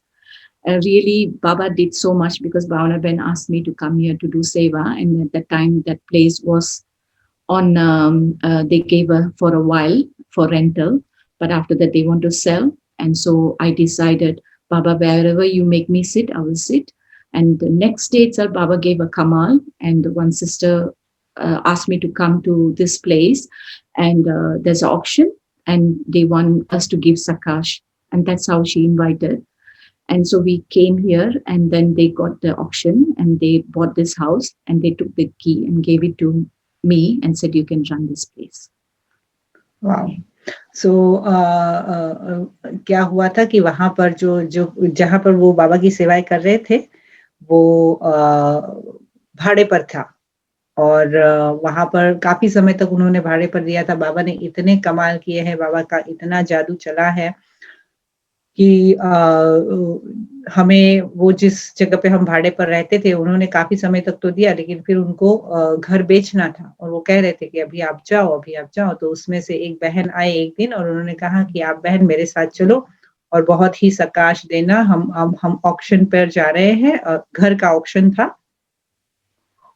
Really, Baba did so much because Bhavana Ben asked me to come here to do seva, and at that time, that place was on. They gave for a while for rental, but after that, they want to sell, and so I decided, Baba, wherever you make me sit, I will sit. And the next day itself, Baba gave a Kamal, and one sister asked me to come to this place, and there's an auction, and they want us to give Sakash, and that's how she invited. And so we came here, and then they got the auction, and they bought this house, and they took the key and gave it to me and said, "You can run this place." Wow. So क्या हुआ था कि वहां पर जो जहां पर वो बाबा की सेवाएं कर रहे थे, वो भाड़े पर था और वहां पर काफी समय तक उन्होंने भाड़े पर दिया था। बाबा ने इतने कमाल किए हैं, बाबा का इतना जादू चला है कि हमें वो जिस जगह पे हम भाड़े पर रहते थे, उन्होंने काफी समय तक तो दिया, लेकिन फिर उनको घर बेचना था और वो कह रहे थे कि अभी आप जाओ। तो उसमें से एक बहन आए एक दिन और उन्होंने कहा कि आप बहन मेरे साथ चलो और बहुत ही सकाश देना, हम ऑक्शन पर जा रहे हैं। घर का ऑक्शन था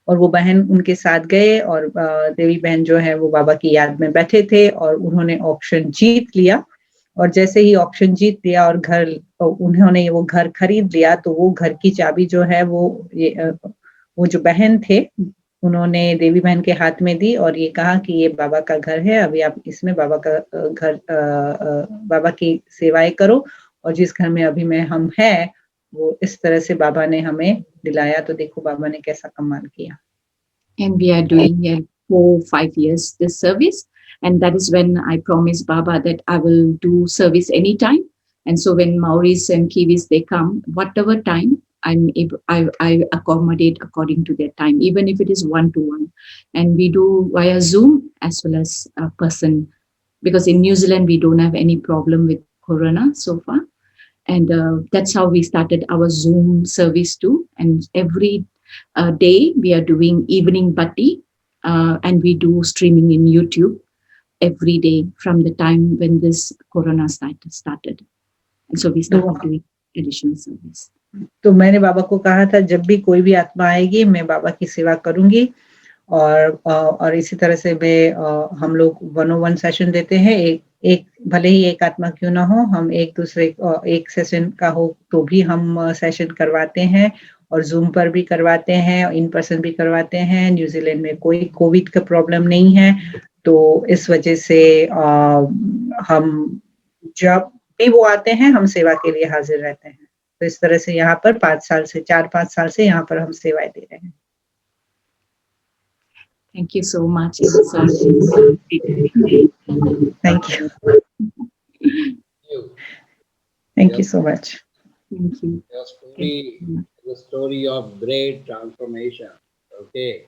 और वो बहन उनके साथ गए और देवी बहन जो है वो बाबा की याद में बैठे थे और उन्होंने ऑक्शन जीत लिया। और जैसे ही ऑक्शन जीत लिया और उन्होंने वो घर खरीद लिया, तो वो घर की चाबी जो है वो जो बहन थे उन्होंने देवी बहन के हाथ में दी और ये कहा कि ये बाबा का घर है, अभी आप इसमें बाबा का घर बाबा की सेवाएं करो। और जिस घर में अभी हम हैं वो इस तरह से बाबा ने हमें दिलाया। तो देखो बाबा ने कैसा कमाल किया। And we are doing here 4-5 years this service. And that is when I promised Baba that I will do service anytime. And so when Maoris and Kiwis, they come, whatever time, I accommodate according to their time, even if it is 1-to-1. And we do via Zoom as well as a person, because in New Zealand, we don't have any problem with Corona so far. And that's how we started our Zoom service too. And every day we are doing evening bhatti, and we do streaming in YouTube every day from the time when this Corona started. And so we started doing additional service. तो मैंने बाबा को कहा था जब भी कोई भी आत्मा आएगी मैं बाबा की सेवा करूंगी और इसी तरह से हम लोग 101 सेशन देते हैं। एक भले ही एक आत्मा क्यों ना हो, हम एक दूसरे एक सेशन का हो तो भी हम सेशन करवाते हैं और जूम पर भी करवाते हैं, इन पर्सन भी करवाते हैं। न्यूजीलैंड में कोई कोविड का प्रॉब्लम नहीं है, तो इस वजह से हम जब भी वो आते हैं हम सेवा के लिए हाजिर रहते हैं। तो इस तरह से यहाँ पर 4-5 साल से यहाँ पर हम सेवाएं दे रहे हैं। Thank you so much. Thank you. Thank you so much. Thank you. Your story is a story of great transformation. Okay.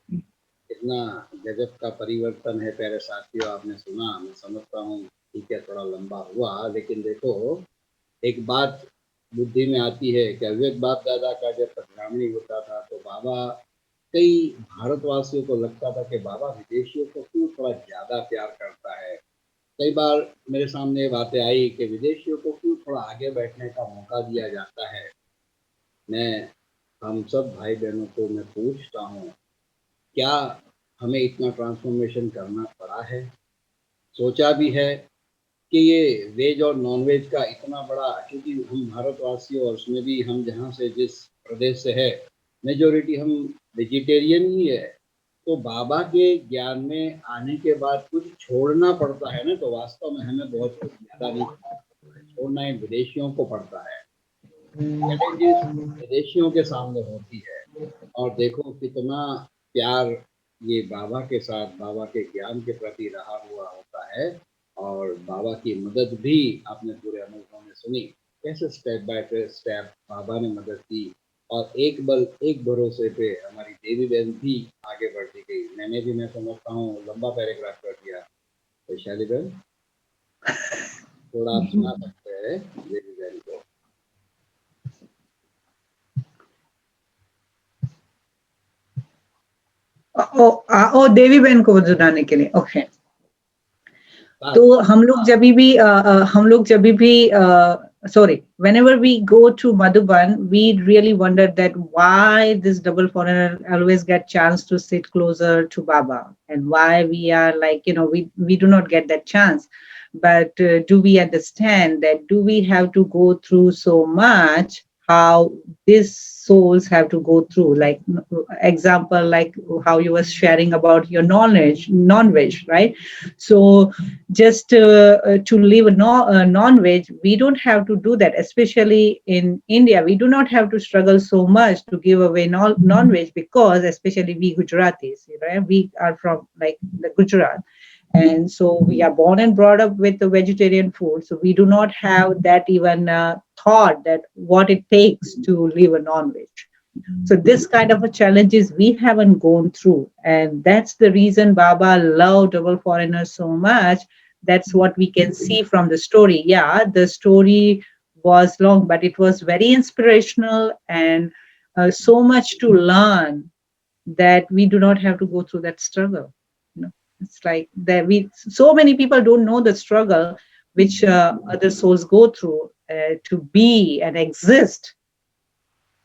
कितना गजब का परिवर्तन है प्यारे साथियों। आपने सुना, मैं समझता हूँ ठीक है थोड़ा लंबा हुआ, लेकिन देखो एक बात बुद्धि में आती है कि अव्यक्त बाप दादा का जब ग्रामीण होता था तो बाबा, कई भारतवासियों को लगता था कि बाबा विदेशियों को क्यों थोड़ा ज़्यादा प्यार करता है। कई बार मेरे सामने ये बातें आई कि विदेशियों को क्यों थोड़ा आगे बैठने का मौका दिया जाता है। मैं हम सब भाई बहनों को मैं पूछता हूँ, क्या हमें इतना ट्रांसफॉर्मेशन करना पड़ा है? सोचा भी है कि ये वेज और नॉन वेज का इतना बड़ा, क्योंकि हम भारतवासियों और उसमें भी हम जहाँ से जिस प्रदेश से है मेजोरिटी हम वेजिटेरियन ही है। तो बाबा के ज्ञान में आने के बाद कुछ छोड़ना पड़ता है ना, तो वास्तव में हमें बहुत कुछ ज़्यादा नहीं छोड़ना इन विदेशियों को पड़ता है। चैलेंजेस विदेशियों के सामने होती है और देखो कितना प्यार ये बाबा के साथ, बाबा के ज्ञान के प्रति रहा हुआ होता है। और बाबा की मदद भी आपने पूरे अनुभव में सुनी, कैसे स्टेप बाय स्टेप बाबा ने मदद की और एक बल एक भरोसे पे हमारी देवी बहन भी आगे बढ़ती गई। मैंने भी, मैं समझता हूँ लंबा पैराग्राफ कर दिया, वैशाली बहन थोड़ा आप सुना सकते हैं देवी बहन को। देवी बहन को सुनाने के लिए, ओके। हाँ, तो हम लोग जब भी sorry, whenever we go to Madhuban, we really wonder that why this double foreigner always get chance to sit closer to Baba, and why we are like, we do not get that chance. But do we understand that do we have to go through so much, how these souls have to go through? Like example, like how you were sharing about your non-veg, right? So just to live non-veg, we don't have to do that. Especially in India, we do not have to struggle so much to give away non-veg, because especially we Gujaratis, right? We are from like the Gujarat, and so we are born and brought up with the vegetarian food. So we do not have that even thought that what it takes to live a non-veg. So this kind of a challenges we haven't gone through, and that's the reason Baba loved double foreigners so much. That's what we can see from the story. Yeah, the story was long, but it was very inspirational, and so much to learn that we do not have to go through that struggle. It's like that so many people don't know the struggle which other souls go through to be and exist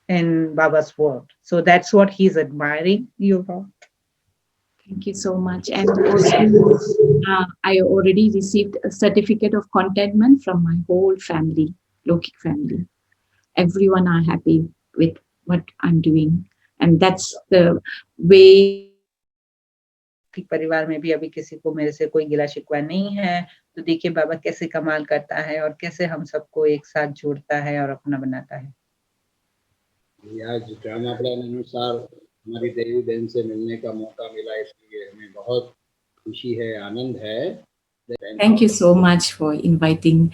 in Baba's world. So that's what he's admiring you about. Thank you so much. And also, I already received a certificate of contentment from my whole family, Lokik family. Everyone are happy with what I'm doing. And that's the way. परिवार में भी अभी किसी को मेरे से कोई गिला शिकवा नहीं है। तो देखिए बाबा कैसे कमाल करता है और कैसे हम सबको एक साथ जोड़ता है और अपना बनाता है। आज ड्रामा प्लान अनुसार हमारी देवी बहन से मिलने का मौका मिला, इसलिए हमें बहुत खुशी है, आनंद है। Thank you so much for inviting,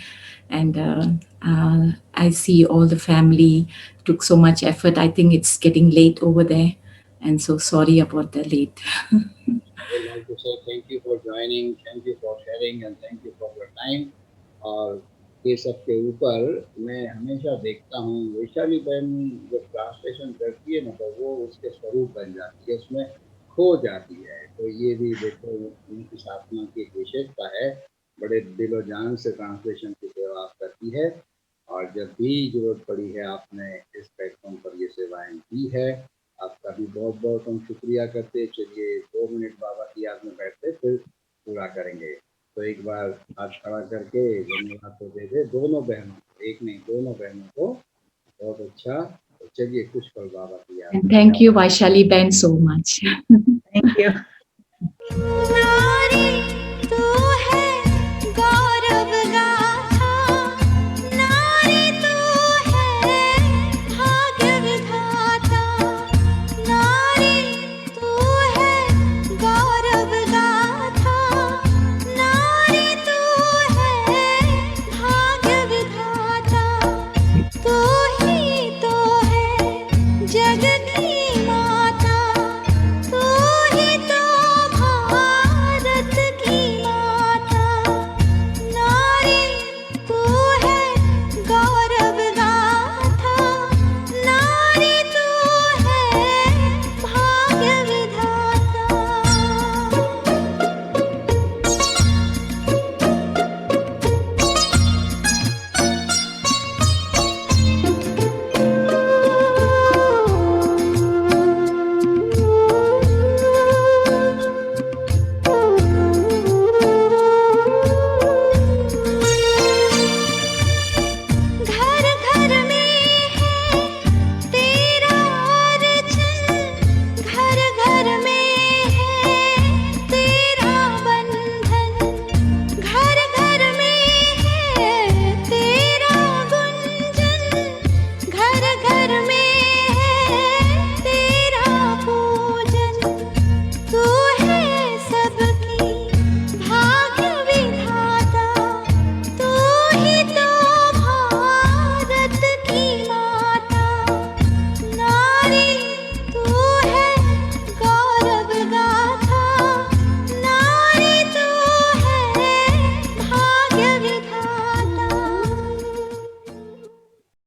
and I see all the family took so much effort. I think it's getting late over there, and so sorry about the late. I would like to say thank you for joining, thank you for sharing, and thank you for your time. और ये सब के ऊपर मैं हमेशा देखता हूँ वैशाली बहन जब ट्रांसलेशन करती है ना, तो वो उसके स्वरूप बन जाती है, उसमें खो जाती है। तो ये भी देखो उनकी साधना की एक विशेषता है, बड़े दिलो जान से ट्रांसलेशन की सेवा आप करती है। और जब भी जरूरत पड़ी है आपने इस प्लेटफॉर्म पर ये सेवाएं दी है, आपका भी बहुत बहुत हम शुक्रिया करते। चलिए 2 मिनट बाबा की याद में बैठते फिर पूरा करेंगे। तो एक बार हाथ खड़ा करके धन्यवाद तो दे दे दोनों बहनों को, एक नहीं दोनों बहनों को। बहुत अच्छा, तो चलिए कुछ पल बाबा की याद। And thank you Vaishali Ben so much. Thank you.